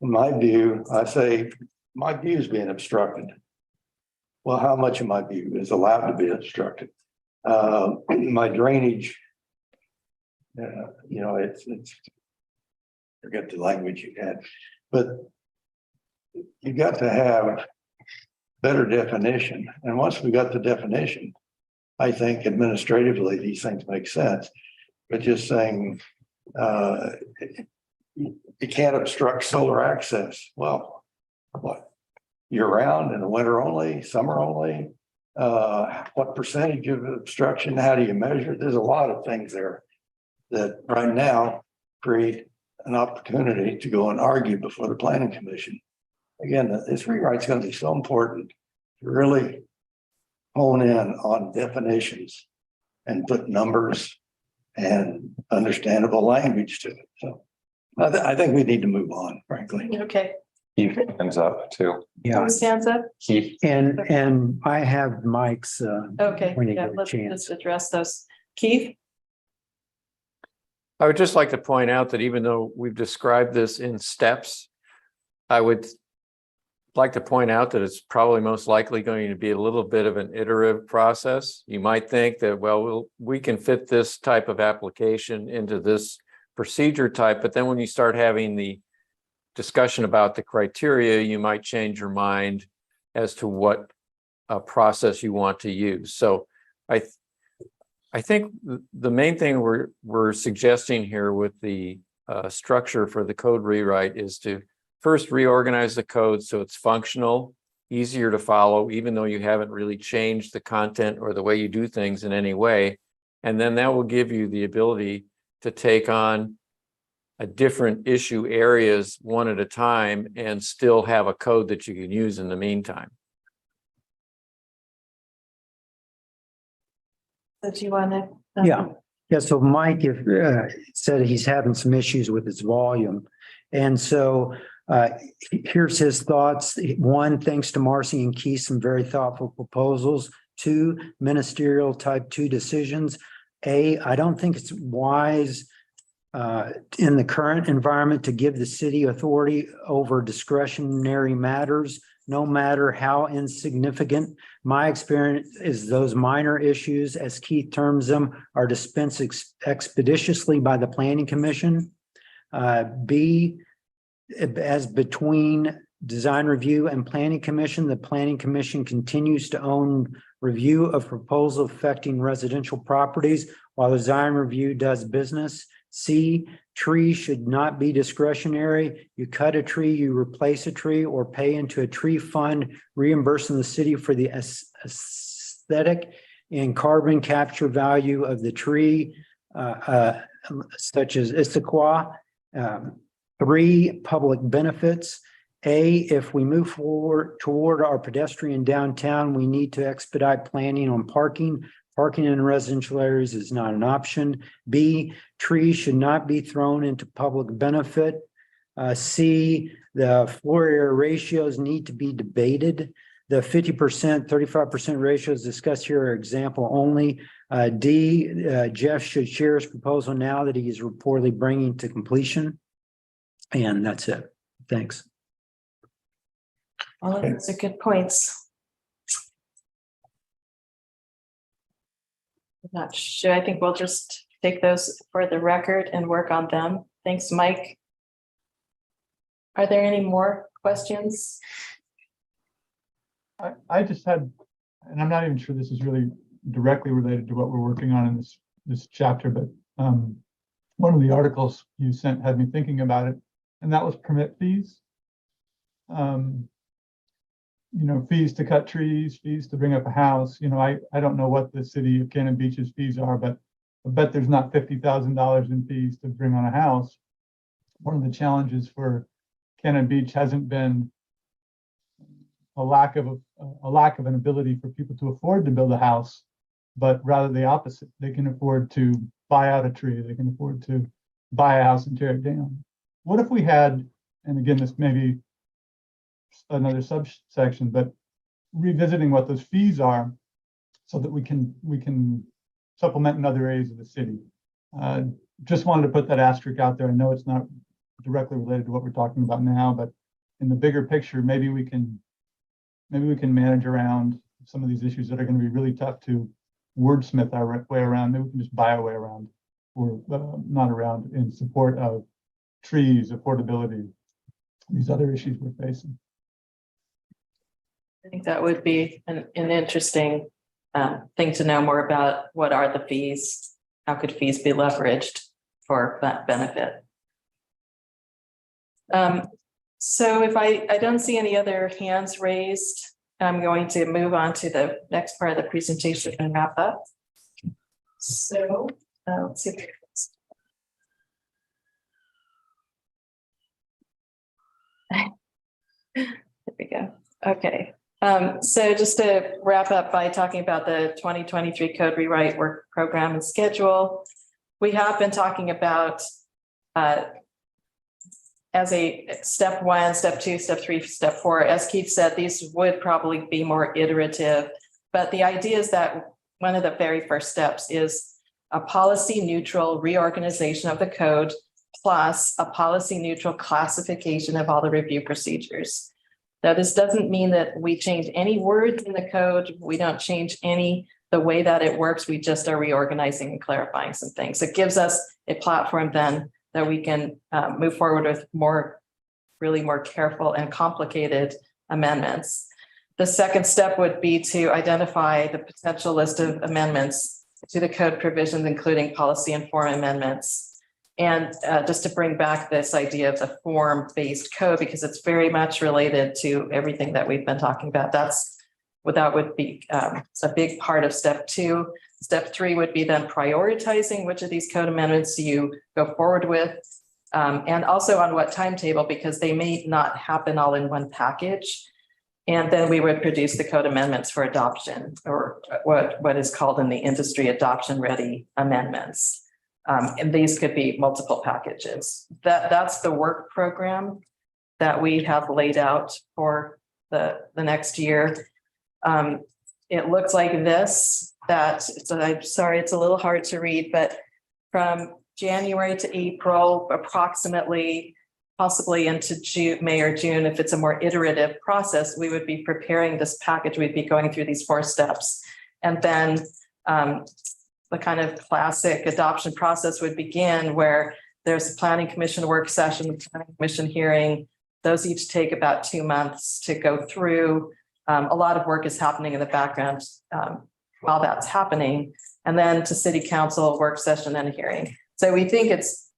In my view, I say my view is being obstructed. Well, how much of my view is allowed to be obstructed? My drainage, it's forget the language you had, but you got to have better definition. And once we got the definition, I think administratively these things make sense. But just saying you can't obstruct solar access. Well, what? Year round, in the winter only, summer only? What percentage of obstruction? How do you measure? There's a lot of things there that right now create an opportunity to go and argue before the planning commission. Again, this rewrite is going to be so important to really hone in on definitions and put numbers and understandable language to it. So I think we need to move on, frankly. Okay, Keith hands up too. Yeah, who stands up? Keith, and I have Mike's. Okay, When you yeah, get a let's chance. just address those. Keith? I would just like to point out that even though we've described this in steps, I would like to point out that it's probably most likely going to be a little bit of an iterative process. You might think that, well, we can fit this type of application into this procedure type, but then when you start having the discussion about the criteria, you might change your mind as to what process you want to use. So I think the main thing we're suggesting here with the structure for the code rewrite is to first reorganize the code so it's functional, easier to follow, even though you haven't really changed the content or the way you do things in any way. And then that will give you the ability to take on a different issue areas one at a time and still have a code that you can use in the meantime. So do you want to? Yeah. So Mike said he's having some issues with his volume. And so here's his thoughts. One, thanks to Marcy and Keith, some very thoughtful proposals. Two, ministerial type 2 decisions. I don't think it's wise in the current environment to give the city authority over discretionary matters, no matter how insignificant. My experience is those minor issues, as Keith terms them, are dispensed expeditiously by the planning commission. B, as between design review and planning commission, the planning commission continues to own review of proposals affecting residential properties while the design review does business. C, trees should not be discretionary. You cut a tree, you replace a tree, or pay into a tree fund, reimbursing the city for the aesthetic and carbon capture value of the tree, such as Issaquah. 3, public benefits. If we move forward toward our pedestrian downtown, we need to expedite planning on parking. Parking in residential areas is not an option. B, trees should not be thrown into public benefit. C, the floor area ratios need to be debated. The 50%, 35% ratios discussed here are example only. D, Jeff should share his proposal now that he is reportedly bringing to completion. And that's it. Thanks. All of those are good points. I'm not sure. I think we'll just take those for the record and work on them. Thanks, Mike. Are there any more questions? I just had, and I'm not even sure this is really directly related to what we're working on in this chapter, but one of the articles you sent had me thinking about it, and that was permit fees. You know, fees to cut trees, fees to bring up a house. You know, I don't know what the city of Cannon Beach's fees are, but I bet there's not $50,000 in fees to bring on a house. One of the challenges for Cannon Beach hasn't been a lack of an ability for people to afford to build a house, but rather the opposite. They can afford to buy out a tree. They can afford to buy a house and tear it down. What if we had, and again, this may be another subsection, but revisiting what those fees are so that we can supplement in other areas of the city. Just wanted to put that asterisk out there. I know it's not directly related to what we're talking about now, but in the bigger picture, maybe we can manage around some of these issues that are going to be really tough to wordsmith our way around. Maybe we can just buy our way around, or not around, in support of trees, affordability, these other issues we're facing. I think that would be an interesting thing to know more about. What are the fees? How could fees be leveraged for that benefit? So if I don't see any other hands raised, I'm going to move on to the next part of the presentation and wrap up. So let's see. There we go. Okay. So just to wrap up by talking about the 2023 code rewrite work program and schedule, we have been talking about as a step 1, step 2, step 3, step 4. As Keith said, these would probably be more iterative, but the idea is that one of the very first steps is a policy neutral reorganization of the code plus a policy neutral classification of all the review procedures. Now, this doesn't mean that we change any words in the code. We don't change the way that it works. We just are reorganizing and clarifying some things. It gives us a platform then that we can move forward with really more careful and complicated amendments. The second step would be to identify the potential list of amendments to the code provisions, including policy and form amendments. And just to bring back this idea of the form-based code, because it's very much related to everything that we've been talking about. That would be a big part of step 2. Step 3 would be then prioritizing which of these code amendments you go forward with, and also on what timetable, because they may not happen all in one package. And then we would produce the code amendments for adoption, or what is called in the industry adoption ready amendments. And these could be multiple packages. That's the work program that we have laid out for the next year. It looks like this. I'm sorry, it's a little hard to read, but from January to April, approximately, possibly into June, May or June, if it's a more iterative process, we would be preparing this package. We'd be going through these 4 steps. And then the kind of classic adoption process would begin, where there's a planning commission work session, planning commission hearing. Those each take about 2 months to go through. A lot of work is happening in the background while that's happening, and then to city council work session and hearing. So we think it's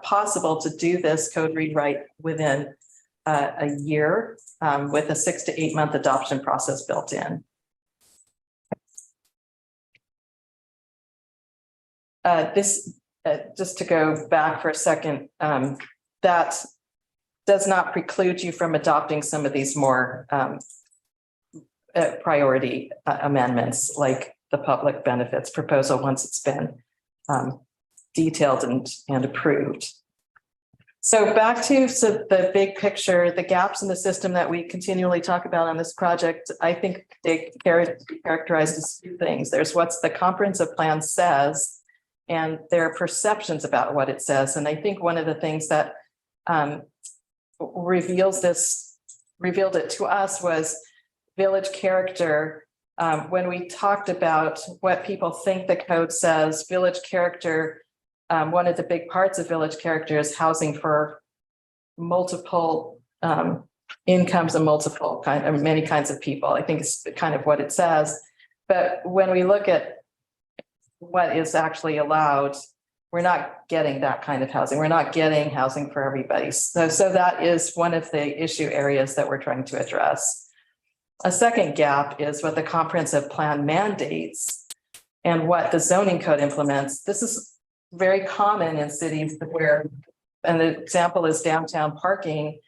possible to do this code rewrite within a year with a 6 to 8 month adoption process built in. Just to go back for a second, that does not preclude you from adopting some of these more priority amendments, like the public benefits proposal once it's been detailed and approved. So back to the big picture, the gaps in the system that we continually talk about on this project, I think they characterized as two things. There's what's the comprehensive plan says, and there are perceptions about what it says. And I think one of the things that revealed it to us was village character. When we talked about what people think the code says, village character, one of the big parts of village character is housing for multiple incomes and many kinds of people. I think it's kind of what it says. But when we look at what is actually allowed, we're not getting that kind of housing. We're not getting housing for everybody. So that is one of the issue areas that we're trying to address. A second gap is what the comprehensive plan mandates and what the zoning code implements. This is very common in cities where, and the example is downtown parking,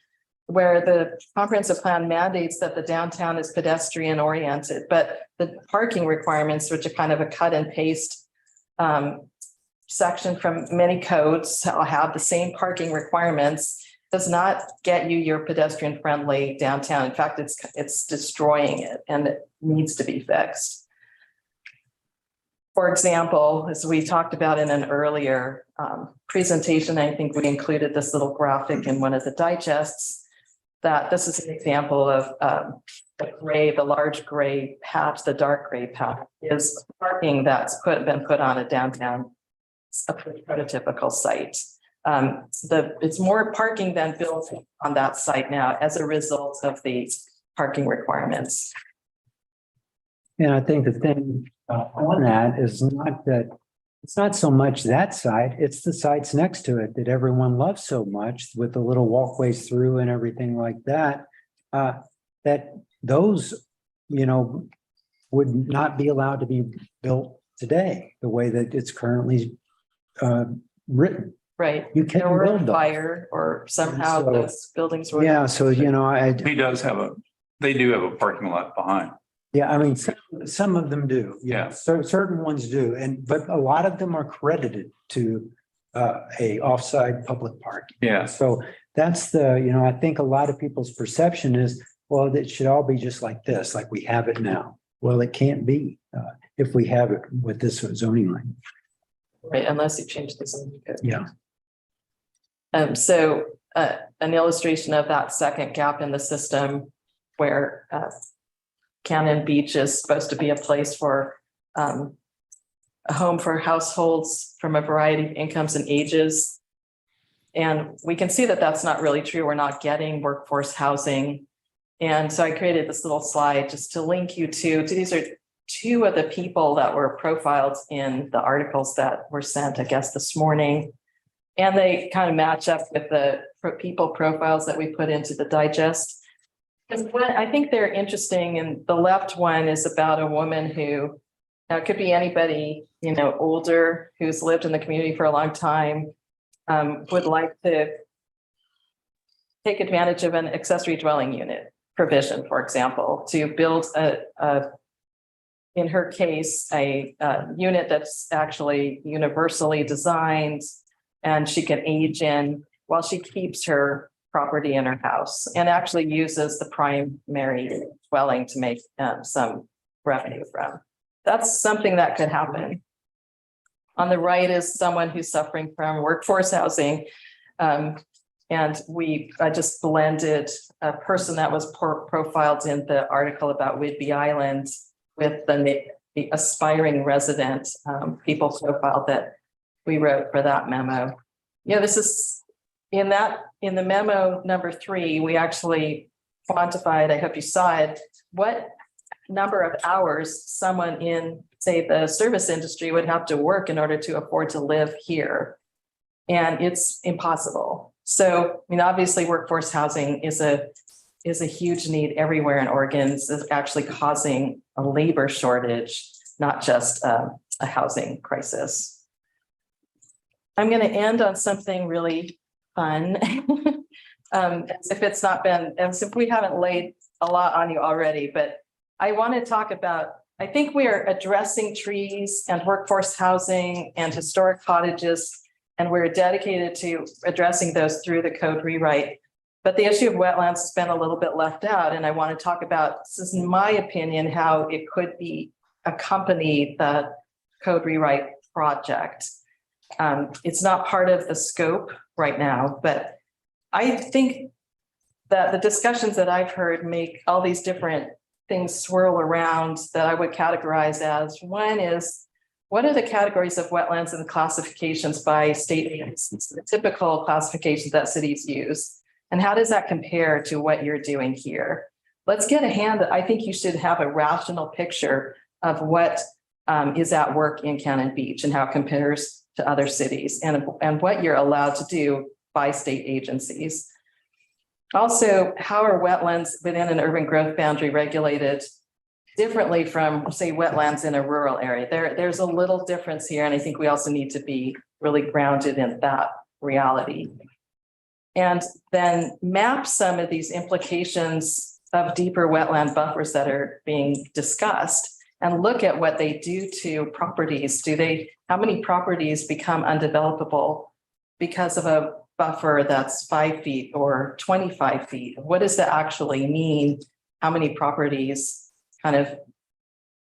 where the comprehensive plan mandates that the downtown is pedestrian oriented, but the parking requirements, which are kind of a cut and paste section from many codes, have the same parking requirements, does not get you your pedestrian friendly downtown. In fact, it's destroying it, and it needs to be fixed. For example, as we talked about in an earlier presentation, I think we included this little graphic in one of the digests, that this is an example of the large gray patch, the dark gray patch is parking that's been put on a downtown, a prototypical site. It's more parking than built on that site now as a result of the parking requirements. And I think the thing on that is not that, it's not so much that site, it's the sites next to it that everyone loves so much with the little walkways through and everything like that. That those, would not be allowed to be built today, the way that it's currently written. Right. You can't There were build those. fire or somehow So- those buildings were. Yeah, so They do have a parking lot behind. yeah, I mean, some of them do. Yeah. So certain ones do, but a lot of them are credited to a offsite public park. Yeah. So that's I think a lot of people's perception is, well, it should all be just like this, like we have it now. Well, it can't be if we have it with this zoning language. Right, unless you change the zoning code. Yeah. So an illustration of that second gap in the system where Cannon Beach is supposed to be a place for a home for households from a variety of incomes and ages. And we can see that that's not really true. We're not getting workforce housing. And so I created this little slide just to link you to these are two of the people that were profiled in the articles that were sent, I guess, this morning. And they kind of match up with the people profiles that we put into the digest. Because I think they're interesting. And the left one is about a woman who, now it could be anybody, older who's lived in the community for a long time, would like to take advantage of an accessory dwelling unit provision, for example, to build in her case, a unit that's actually universally designed and she can age in while she keeps her property in her house and actually uses the primary dwelling to make some revenue from. That's something that could happen. On the right is someone who's suffering from workforce housing. And I just blended a person that was profiled in the article about Whidbey Island with the aspiring resident people profile that we wrote for that memo. This is in the memo number 3, we actually quantified, I hope you saw it, what number of hours someone in, say, the service industry would have to work in order to afford to live here. And it's impossible. So, obviously workforce housing is a huge need everywhere in Oregon. It's actually causing a labor shortage, not just a housing crisis. I'm going to end on something really fun. If it's not been, as if we haven't laid a lot on you already, but I want to talk about, I think we are addressing trees and workforce housing and historic cottages And we're dedicated to addressing those through the code rewrite. But the issue of wetlands has been a little bit left out, and I want to talk about, this is in my opinion, how it could be accompany the code rewrite project. It's not part of the scope right now, but I think that the discussions that I've heard make all these different things swirl around that I would categorize as, one is, what are the categories of wetlands and classifications by state agencies, the typical classifications that cities use? And how does that compare to what you're doing here? Let's get a hand. I think you should have a rational picture of what is at work in Cannon Beach and how it compares to other cities, and what you're allowed to do by state agencies. Also, how are wetlands within an urban growth boundary regulated differently from, say, wetlands in a rural area? There's a little difference here, and I think we also need to be really grounded in that reality. And then map some of these implications of deeper wetland buffers that are being discussed, and look at what they do to properties. How many properties become undevelopable because of a buffer that's 5 feet or 25 feet? What does that actually mean? How many properties kind of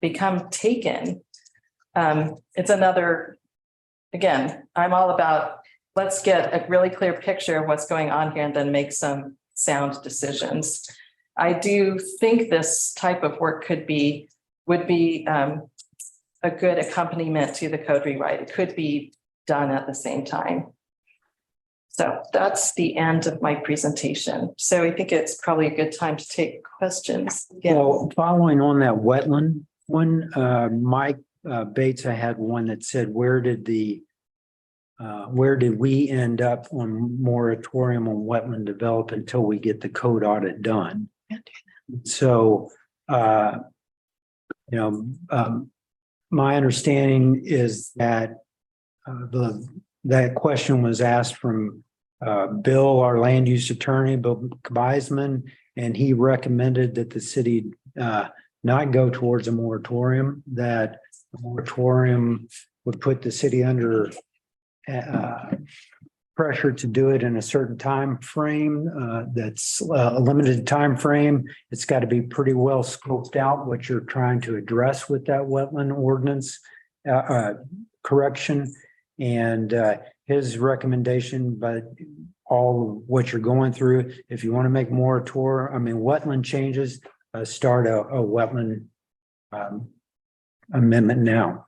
become taken? It's another, again, I'm all about, let's get a really clear picture of what's going on here and then make some sound decisions. I do think this type of work would be a good accompaniment to the code rewrite. It could be done at the same time. So that's the end of my presentation. So I think it's probably a good time to take questions. Yeah. Well, following on that wetland one, Mike Bates, I had one that said, where did we end up on moratorium on wetland development until we get the code audit done? So, my understanding is that that question was asked from Bill, our land use attorney, Bill Kbeisman, and he recommended that the city not go towards a moratorium, that a moratorium would put the city under pressure to do it in a certain time frame. That's a limited time frame. It's got to be pretty well scoped out what you're trying to address with that wetland ordinance correction. And his recommendation, but all of what you're going through, if you want to make wetland changes, start a wetland amendment now.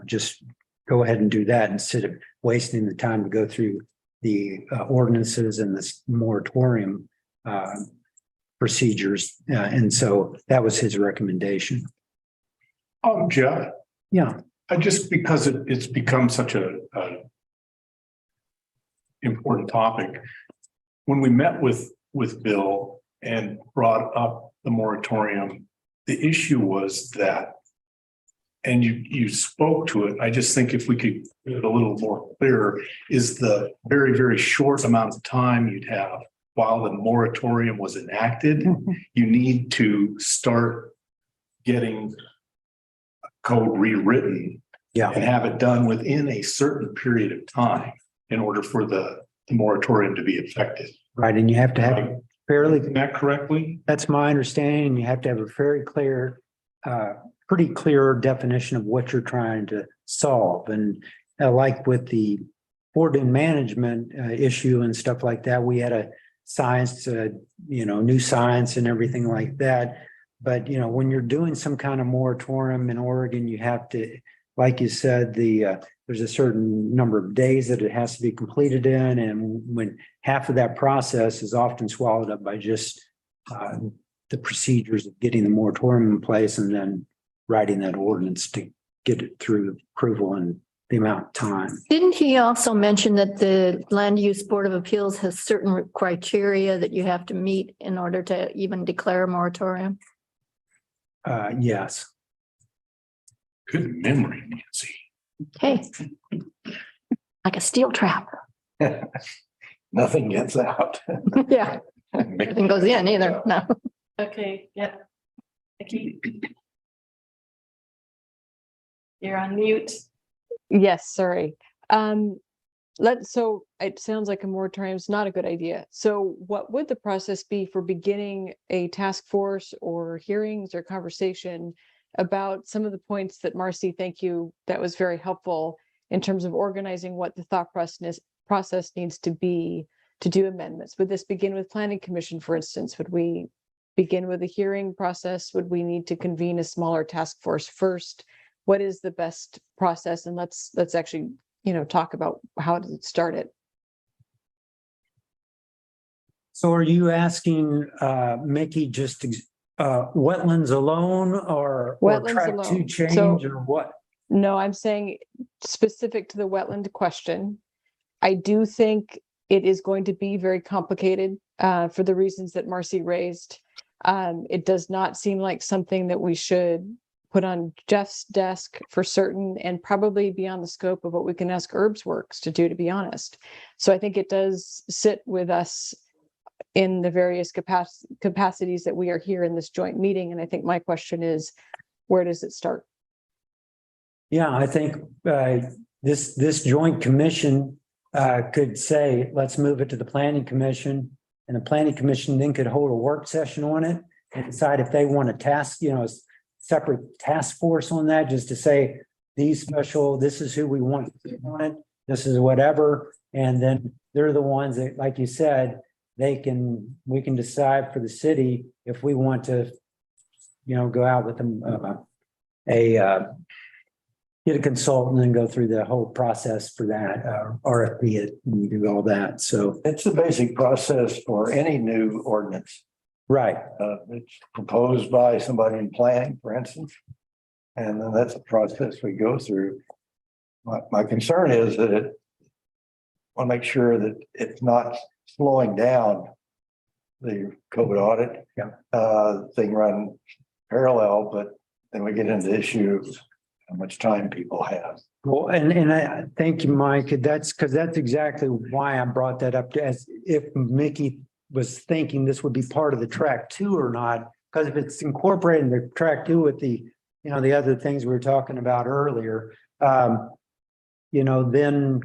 Just go ahead and do that instead of wasting the time to go through the ordinances and this moratorium procedures. And so that was his recommendation. Jeff, Yeah. just because it's become such a important topic. When we met with Bill and brought up the moratorium, the issue was that, and you spoke to it, I just think if we could get it a little more clear, is the very, very short amount of time you'd have while the moratorium was enacted. You need to start getting code rewritten and have it done within a certain period of time in order for the moratorium to be effective. Right. And you have to have fairly, Is that correctly? that's my understanding. You have to have a very clear, pretty clear definition of what you're trying to solve. And like with the board and management issue and stuff like that, we had a science, new science and everything like that. But, when you're doing some kind of moratorium in Oregon, you have to, like you said, there's a certain number of days that it has to be completed in. And when half of that process is often swallowed up by just the procedures of getting the moratorium in place and then writing that ordinance to get it through approval in the amount of time. Didn't he also mention that the Land Use Board of Appeals has certain criteria that you have to meet in order to even declare a moratorium? Yes. Good memory, Nancy. Hey, like a steel trap. Nothing gets out. Yeah, nothing goes in either. No. Okay, yeah. Nikki? You're on mute. Yes, sorry. So it sounds like a moratorium is not a good idea. So what would the process be for beginning a task force or hearings or conversation about some of the points that Marcy, thank you, that was very helpful in terms of organizing what the thought process needs to be to do amendments? Would this begin with planning commission, for instance? Would we begin with a hearing process? Would we need to convene a smaller task force first? What is the best process? And let's actually, talk about how to start it. So are you asking, Mickey, just, wetlands alone or Wetlands track two alone. change or what? No, I'm saying specific to the wetland question. I do think it is going to be very complicated for the reasons that Marcy raised. It does not seem like something that we should put on Jeff's desk for certain, and probably beyond the scope of what we can ask Herbs Works to do, to be honest. So I think it does sit with us in the various capacities that we are here in this joint meeting. And I think my question is, where does it start? Yeah, I think this joint commission could say, let's move it to the planning commission. And the planning commission then could hold a work session on it and decide if they want a task, a separate task force on that, just to say, this is who we want on it, this is whatever. And then they're the ones that, like you said, we can decide for the city if we want to, go out with them, get a consultant and go through the whole process for that, RFP it and do all that. So, It's the basic process for any new ordinance. right. It's proposed by somebody in planning, for instance. And then that's the process we go through. My concern is that I want to make sure that it's not slowing down the COVID audit. Thing run parallel, but then we get into issues how much time people have. Well, and I thank you, Mike. That's exactly why I brought that up, as if Mickey was thinking this would be part of the track 2 or not, because if it's incorporating the track 2 with the, the other things we were talking about earlier, then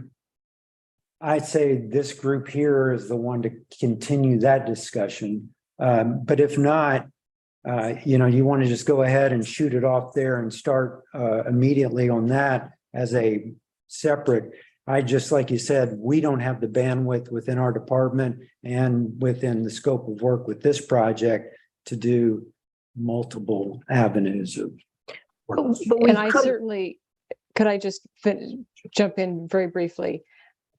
I'd say this group here is the one to continue that discussion. But if not, you want to just go ahead and shoot it off there and start immediately on that as a separate. Like you said, we don't have the bandwidth within our department and within the scope of work with this project to do multiple avenues of. And I certainly, could I just jump in very briefly?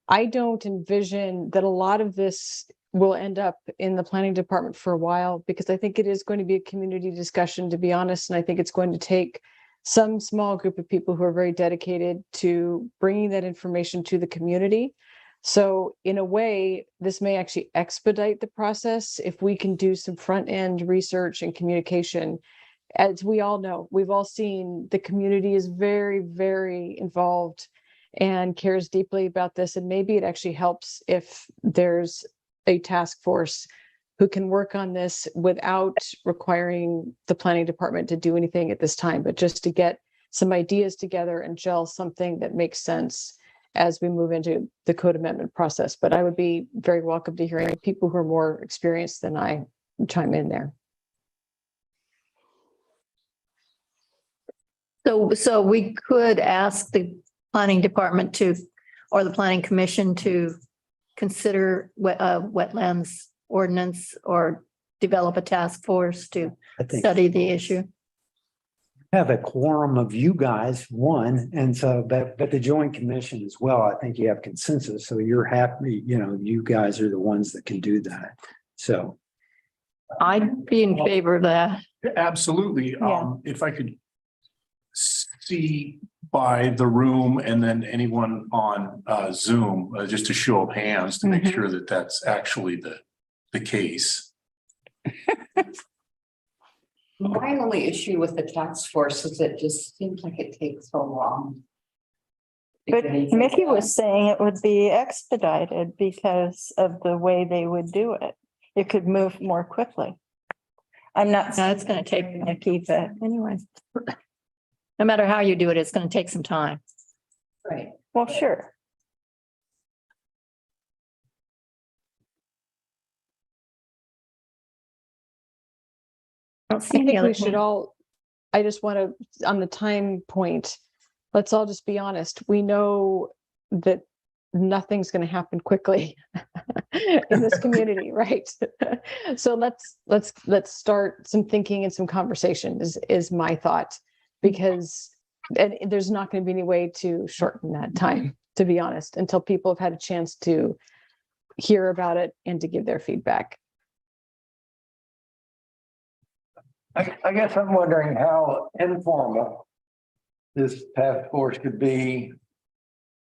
I don't envision that a lot of this will end up in the planning department for a while, because I think it is going to be a community discussion, to be honest. And I think it's going to take some small group of people who are very dedicated to bringing that information to the community. So in a way, this may actually expedite the process if we can do some front end research and communication. As we all know, we've all seen, the community is very, very involved and cares deeply about this. And maybe it actually helps if there's a task force who can work on this without requiring the planning department to do anything at this time, but just to get some ideas together and gel something that makes sense as we move into the code amendment process. But I would be very welcome to hearing people who are more experienced than I chime in there. So we could ask the planning department or the planning commission to consider wetlands ordinance or develop a task force to study the issue. Have a quorum of you guys, one, and so, but the joint commission as well, I think you have consensus, so you're happy, you guys are the ones that can do that, so. I'd be in favor of that. Absolutely. Yeah. If I could see by the room and then anyone on Zoom, just a show of hands to make sure that that's actually the case. My only issue with the task force is it just seems like it takes so long. But Mickey was saying it would be expedited because of the way they would do it. It could move more quickly. I'm not. No, it's going to take, Mickey, but anyway. no matter how you do it, it's going to take some time. Right. Well, sure. don't see I any think other we should hand. all, I just want to, on the time point, let's all just be honest. We know that nothing's going to happen quickly in this community, right? So let's start some thinking and some conversation is my thought, because there's not going to be any way to shorten that time, to be honest, until people have had a chance to hear about it and to give their feedback. I guess I'm wondering how informal this task force could be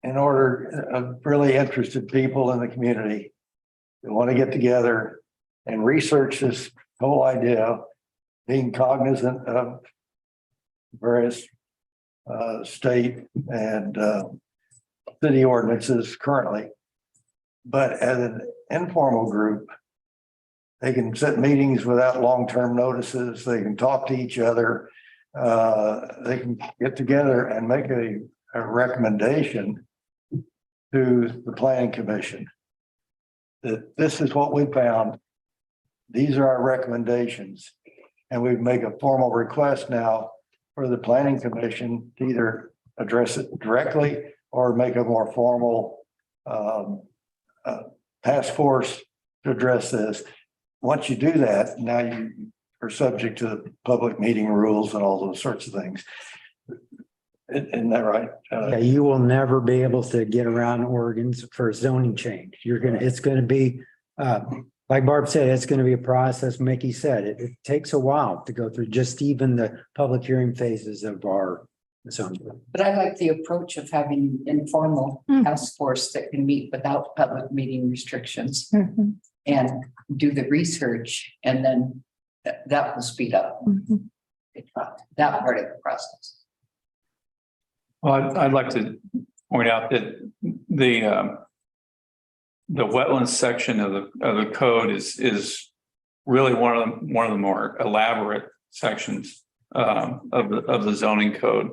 in order of really interested people in the community who want to get together and research this whole idea, being cognizant of various state and city ordinances currently. But as an informal group, they can set meetings without long-term notices. They can talk to each other. They can get together and make a recommendation to the planning commission that this is what we found. These are our recommendations. And we make a formal request now for the planning commission to either address it directly or make a more formal task force to address this. Once you do that, now you are subject to the public meeting rules and all those sorts of things. Isn't that right? Yeah, you will never be able to get around Oregon's for a zoning change. It's gonna be, like Barb said, it's gonna be a process. Mickey said, it takes a while to go through just even the public hearing phases of our zoning. But I like the approach of having informal task force that can meet without public meeting restrictions Mhm, and do the research, and then that will speed up mhm. that part of the process. Well, I'd like to point out that the wetlands section of the code is really one of the more elaborate sections of the zoning code.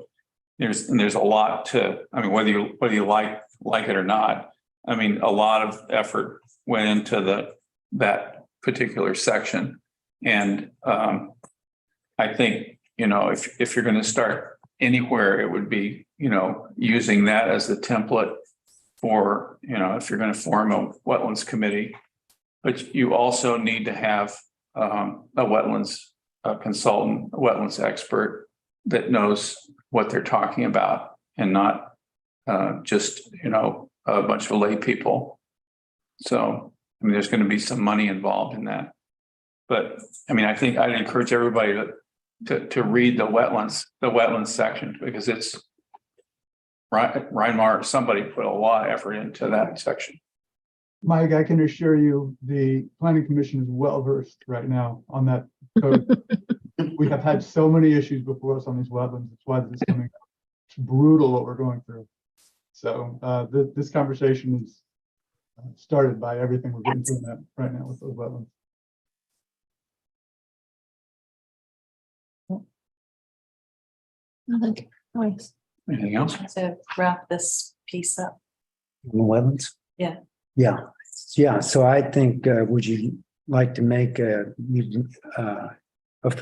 There's a lot to, I mean, whether you like it or not, I mean, a lot of effort went into that particular section. And I think, if you're going to start anywhere, it would be, using that as the template for, if you're going to form a wetlands committee. But you also need to have a wetlands consultant, a wetlands expert that knows what they're talking about, and not just, a bunch of lay people. So, I mean, there's going to be some money involved in that. But I mean, I think I'd encourage everybody to read the wetlands section, because it's Reinmar, somebody put a lot of effort into that section. Mike, I can assure you, the planning commission is well versed right now on that code. We have had so many issues before us on these wetlands. That's why this is coming up. It's brutal what we're going through. So this conversation is started by everything we're getting through that right now with those wetlands. Anything else? To wrap this piece up. Wetlands? Yeah. Yeah. So I think, would you like to make a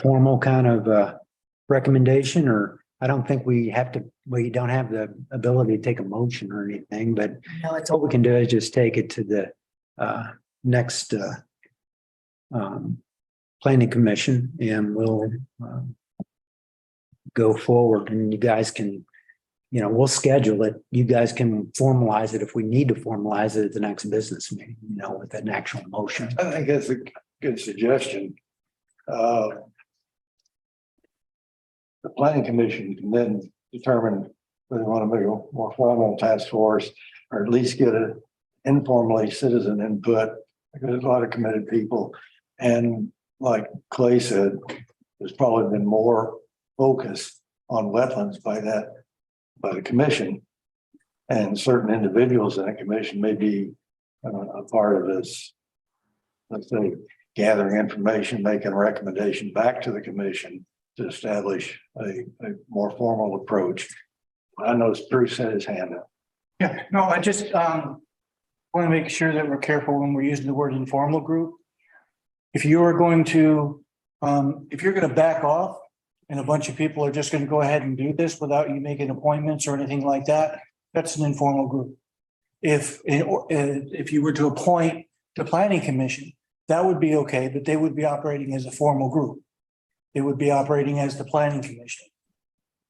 formal kind of recommendation, or I don't think we don't have the ability to take a motion or anything, but No, it's what we can do is just take it to the next planning commission, and we'll go forward, and you guys can, we'll schedule it. You guys can formalize it if we need to formalize it at the next business meeting, with an actual motion. I think that's a good suggestion. The planning commission can then determine whether they want to make a more formal task force, or at least get an informally citizen input, because there's a lot of committed people. And like Clay said, there's probably been more focus on wetlands by the commission, and certain individuals in the commission may be a part of this, let's say, gathering information, making a recommendation back to the commission to establish a more formal approach. I know Bruce had his hand up. Yeah, no, I just want to make sure that we're careful when we're using the word informal group. If you are going to if you're gonna back off and a bunch of people are just gonna go ahead and do this without you making appointments or anything like that, that's an informal group. If you were to appoint the planning commission, that would be okay, but they would be operating as a formal group. They would be operating as the planning commission.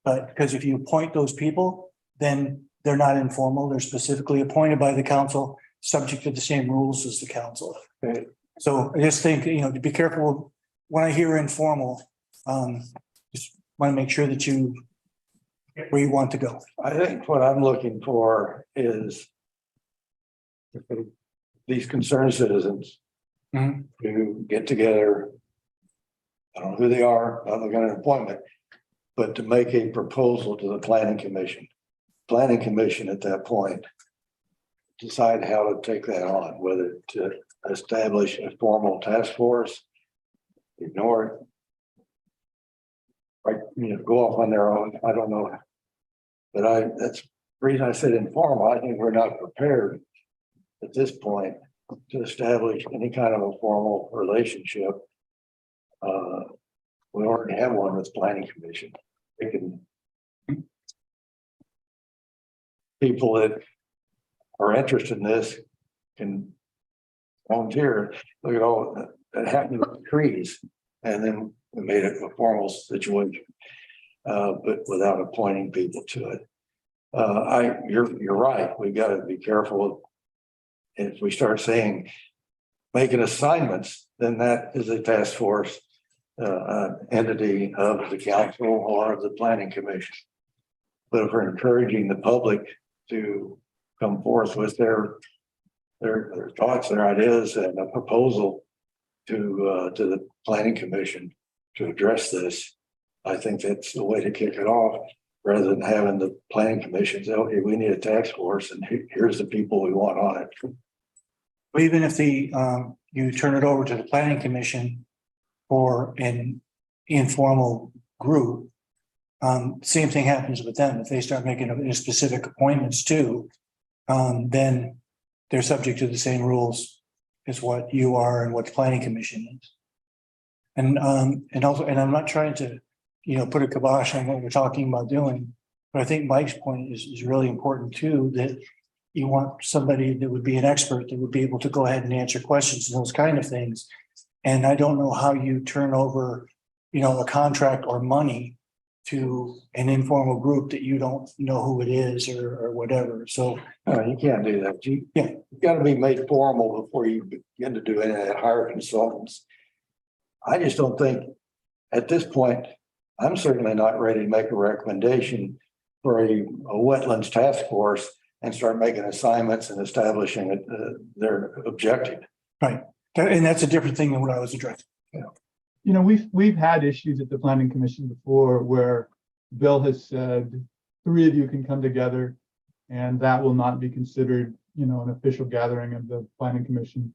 But because if you appoint those people, then they're not informal, they're specifically appointed by the council, subject to the same rules as the council. Okay. So I just think, to be careful when I hear informal, just want to make sure that you get where you want to go. I think what I'm looking for is these concerned citizens Mhm. who get together. I don't know who they are, I'm looking at an appointment, but to make a proposal to the planning commission. Planning commission at that point decide how to take that on, whether to establish a formal task force, ignore it, right, go off on their own. I don't know. But that's the reason I said informal. I think we're not prepared at this point to establish any kind of a formal relationship. We already have one with planning commission. They can. People that are interested in this can volunteer. Look at all that happened with the trees, and then we made it a formal situation, but without appointing people to it. You're right. We got to be careful. If we start saying making assignments, then that is a task force entity of the council or of the planning commission. But if we're encouraging the public to come forth with their thoughts, their ideas, and a proposal to the planning commission to address this, I think that's the way to kick it off, rather than having the planning commission say, okay, we need a task force and here's the people we want on it. Even if you turn it over to the planning commission or an informal group, same thing happens with them. If they start making specific appointments too, then they're subject to the same rules as what you are and what the planning commission is. And also, and I'm not trying to, put a kibosh on what we're talking about doing, but I think Mike's point is really important too, that you want somebody that would be an expert that would be able to go ahead and answer questions and those kind of things. And I don't know how you turn over, a contract or money to an informal group that you don't know who it is or whatever. So you can't do that. You got to be made formal before you begin to do any of that, hire consultants. I just don't think at this point, I'm certainly not ready to make a recommendation for a wetlands task force and start making assignments and establishing their objective. Right. And that's a different thing than what I was addressing. We've had issues at the planning commission before where Bill has said 3 of you can come together and that will not be considered, an official gathering of the planning commission.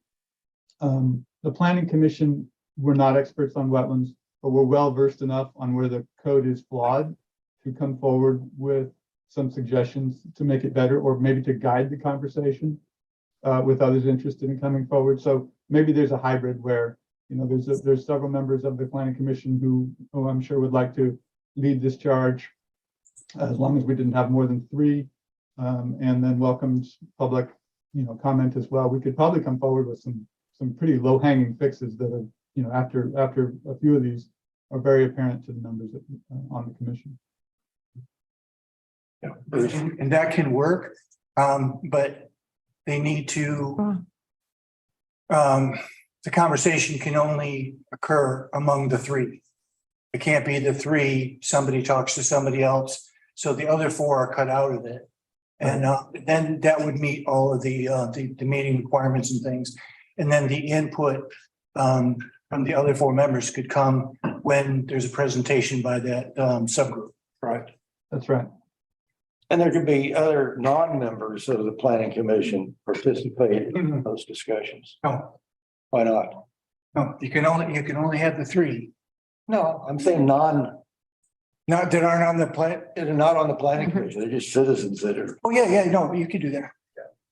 The planning commission, we're not experts on wetlands, but we're well versed enough on where the code is flawed to come forward with some suggestions to make it better, or maybe to guide the conversation with others interested in coming forward. So maybe there's a hybrid where, there's several members of the planning commission who I'm sure would like to lead this charge, as long as we didn't have more than 3, and then welcomes public, comment as well. We could probably come forward with some pretty low hanging fixes that are, after a few of these are very apparent to the members on the commission. And that can work, but they need to, the conversation can only occur among the 3. It can't be the 3, somebody talks to somebody else, so the other 4 are cut out of it. And then that would meet all of the meeting requirements and things. And then the input from the other 4 members could come when there's a presentation by that subgroup. Right. That's right. And there could be other non-members of the planning commission participate in those discussions. No, Why not? no, you can only have the 3. No, I'm saying not That aren't on the plan. that are not on the planning commission. They're just citizens that are. Oh, yeah, no, you could do that.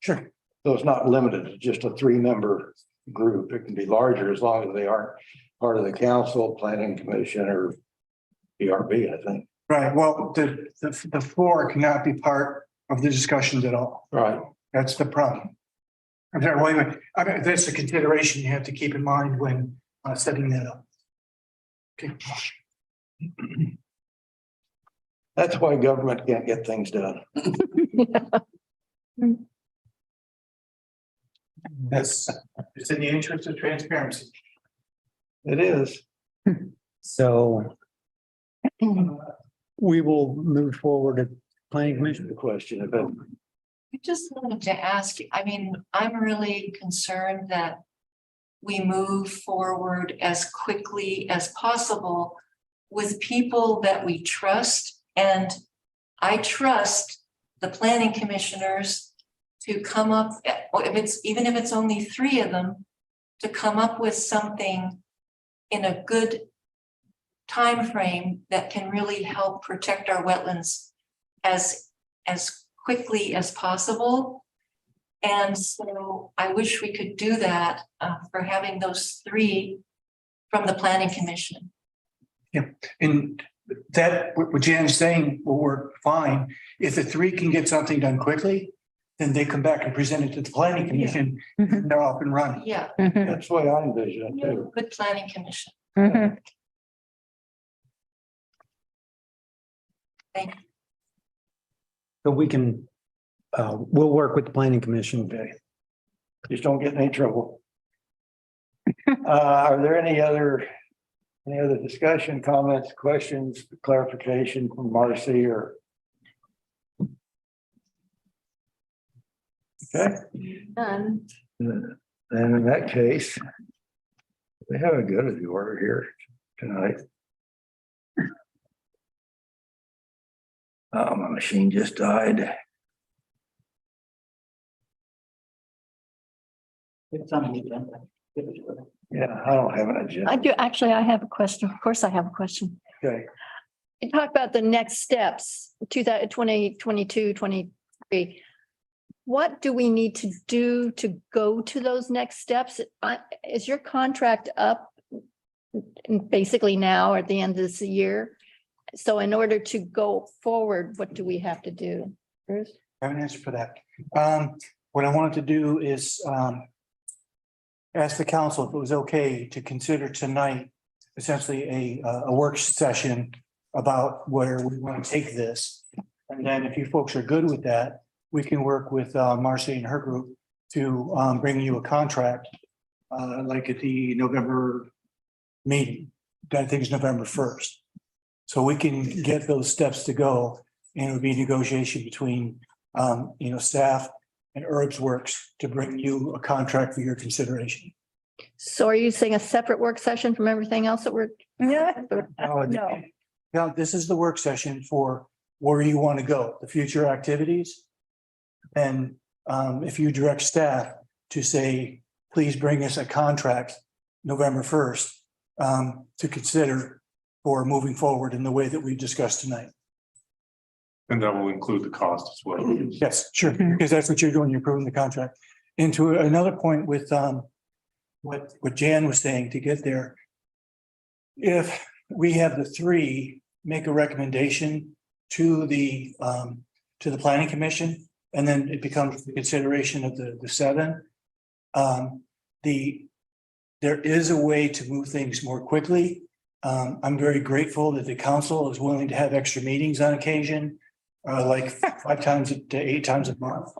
Sure. So it's not limited to just a 3-member group. It can be larger as long as they aren't part of the council, planning commission, or DRB, I think. Right, well, the floor cannot be part of the discussions at all. Right. That's the problem. I'm sorry, wait a minute. I mean, that's a consideration you have to keep in mind when setting that up. Okay. That's why government can't get things done. That's, it's in the interest of transparency. It is. So we will move forward to planning commission. The question of it. I just wanted to ask, I mean, I'm really concerned that we move forward as quickly as possible with people that we trust. And I trust the planning commissioners to come up, even if it's only 3 of them, to come up with something in a good time frame that can really help protect our wetlands as quickly as possible. And so I wish we could do that for having those 3 from the planning commission. Yeah, and that, what Jan's saying will work fine. If the 3 can get something done quickly, then they come back and present it to the planning commission, and they're off and running. Yeah, That's the way I envision it too. good planning commission. Mhm. Thank you. So we can, we'll work with the planning commission. Okay. Just don't get in any trouble. Are there any other discussion, comments, questions, clarification from Marcy or? Okay, Done. then in that case, we have a good of the order here tonight. Oh, my machine just died. It's on the agenda. Yeah, I don't have an agenda. I do, actually, I have a question. Of course, I have a question. Okay, You talk about the next steps, 2022, 23. What do we need to do to go to those next steps? Is your contract up basically now or at the end of this year? So in order to go forward, what do we have to do? Bruce? I have an answer for that. What I wanted to do is ask the council if it was okay to consider tonight essentially a work session about where we want to take this. And then if you folks are good with that, we can work with Marcy and her group to bring you a contract like at the November meeting. I think it's November 1st. So we can get those steps to go, and it would be negotiation between staff and Herbs Works to bring you a contract for your consideration. So are you saying a separate work session from everything else that we're? Yeah. No. Now, this is the work session for where you want to go, the future activities. And if you direct staff to say, please bring us a contract November 1st to consider for moving forward in the way that we discussed tonight. And that will include the cost as well. Yes, sure, because that's what you're doing, you're approving the contract. And to another point with what Jan was saying to get there. If we have the 3 make a recommendation to the planning commission, and then it becomes the consideration of the 7. There is a way to move things more quickly. I'm very grateful that the council is willing to have extra meetings on occasion, like 5 times to 8 times a month.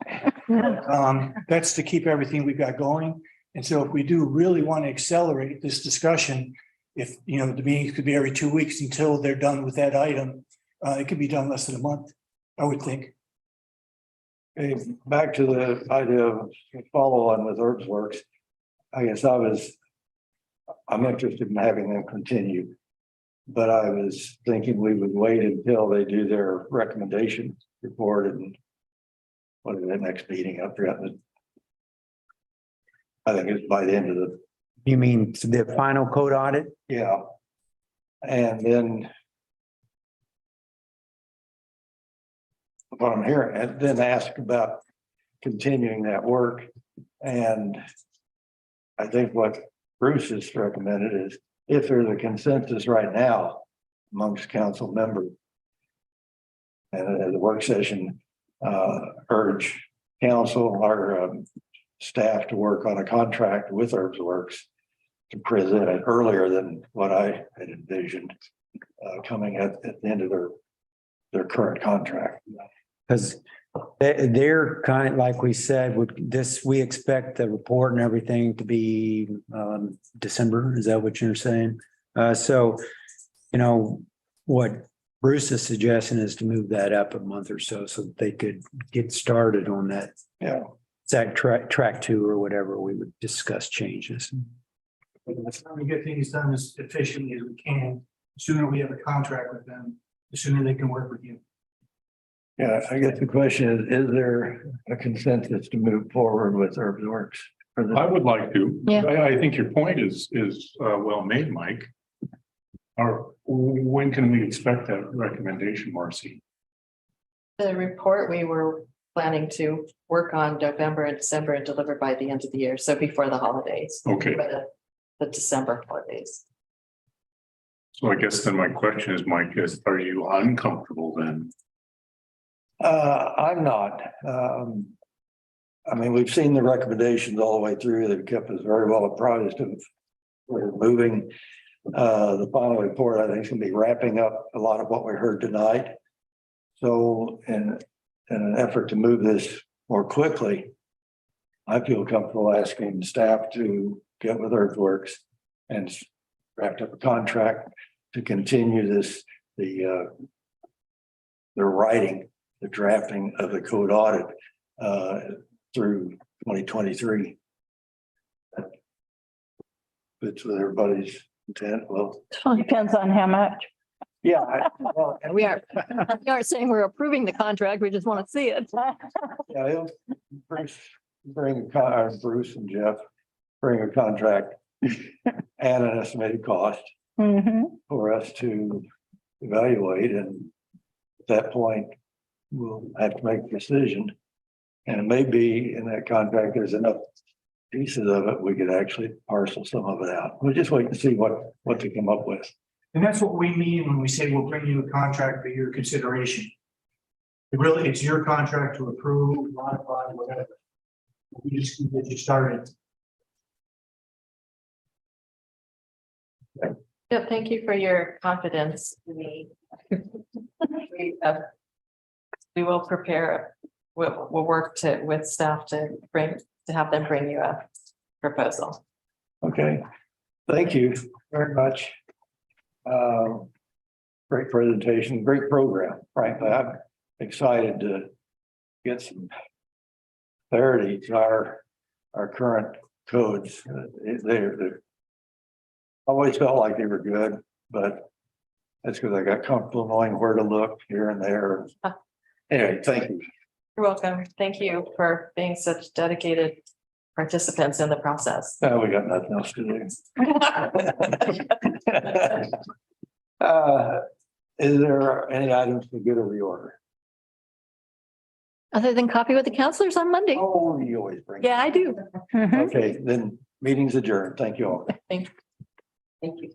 That's to keep everything we've got going. And so if we do really want to accelerate this discussion, if, the meetings could be every 2 weeks until they're done with that item, it could be done less than a month, I would think. okay, back to the idea of follow on with Herbs Works. I guess I'm interested in having them continue. But I was thinking we would wait until they do their recommendation report and what is the next meeting up there? I think it's by the end of the. You mean the final code audit? Yeah. And then. What I'm hearing, and then ask about continuing that work. And I think what Bruce has recommended is if there's a consensus right now amongst council members. And at the work session, urge council or staff to work on a contract with Earthworks to present it earlier than what I had envisioned, coming at the end of their current contract. Because they're kind of, like we said, we expect the report and everything to be December. Is that what you're saying? So, what Bruce is suggesting is to move that up a month or so that they could get started on that. Yeah. It's that track 2 or whatever, we would discuss changes. Let's try to get things done as efficiently as we can. The sooner we have a contract with them, the sooner they can work with you. Yeah, I guess the question is there a consensus to move forward with Earthworks? I would like to. Yeah. I think your point is well made, Mike. Or when can we expect that recommendation, Marcy? The report we were planning to work on November and December and deliver by the end of the year, so before the holidays. Okay. For the December holidays. So I guess then my question is, Mike, are you uncomfortable then? I'm not. I mean, we've seen the recommendations all the way through. They've kept us very well apprised of we're moving. The final report, I think, is going to be wrapping up a lot of what we heard tonight. So in an effort to move this more quickly, I feel comfortable asking staff to get with Earthworks and draft up a contract to continue the writing, the drafting of the code audit through 2023. Fits with everybody's intent. Well, Depends on how much. yeah. Well, And we aren't saying we're approving the contract, we just want to see it. yeah, he'll Bruce and Jeff bring a contract and an estimated cost for us to evaluate, and at that point, we'll have to make a decision. And it may be in that contract, there's enough pieces of it, we could actually parcel some of it out. We'll just wait and see what to come up with. And that's what we mean when we say we'll bring you a contract for your consideration. It's your contract to approve, modify, whatever. We just can get you started. Yeah, thank you for your confidence in me. We will prepare, we'll work with staff to have them bring you a proposal. Okay, thank you very much. Great presentation, great program. Frankly, I'm excited to get some clarity to our current codes. They're always felt like they were good, but that's because I got comfortable knowing where to look here and there. Anyway, thank you. You're welcome. Thank you for being such dedicated participants in the process. Now we got nothing else to do. Is there any items for good of the order? Other than coffee with the counselors on Monday. Oh, you always bring. Yeah, I do. Okay, then meeting's adjourned. Thank you all. Thank you.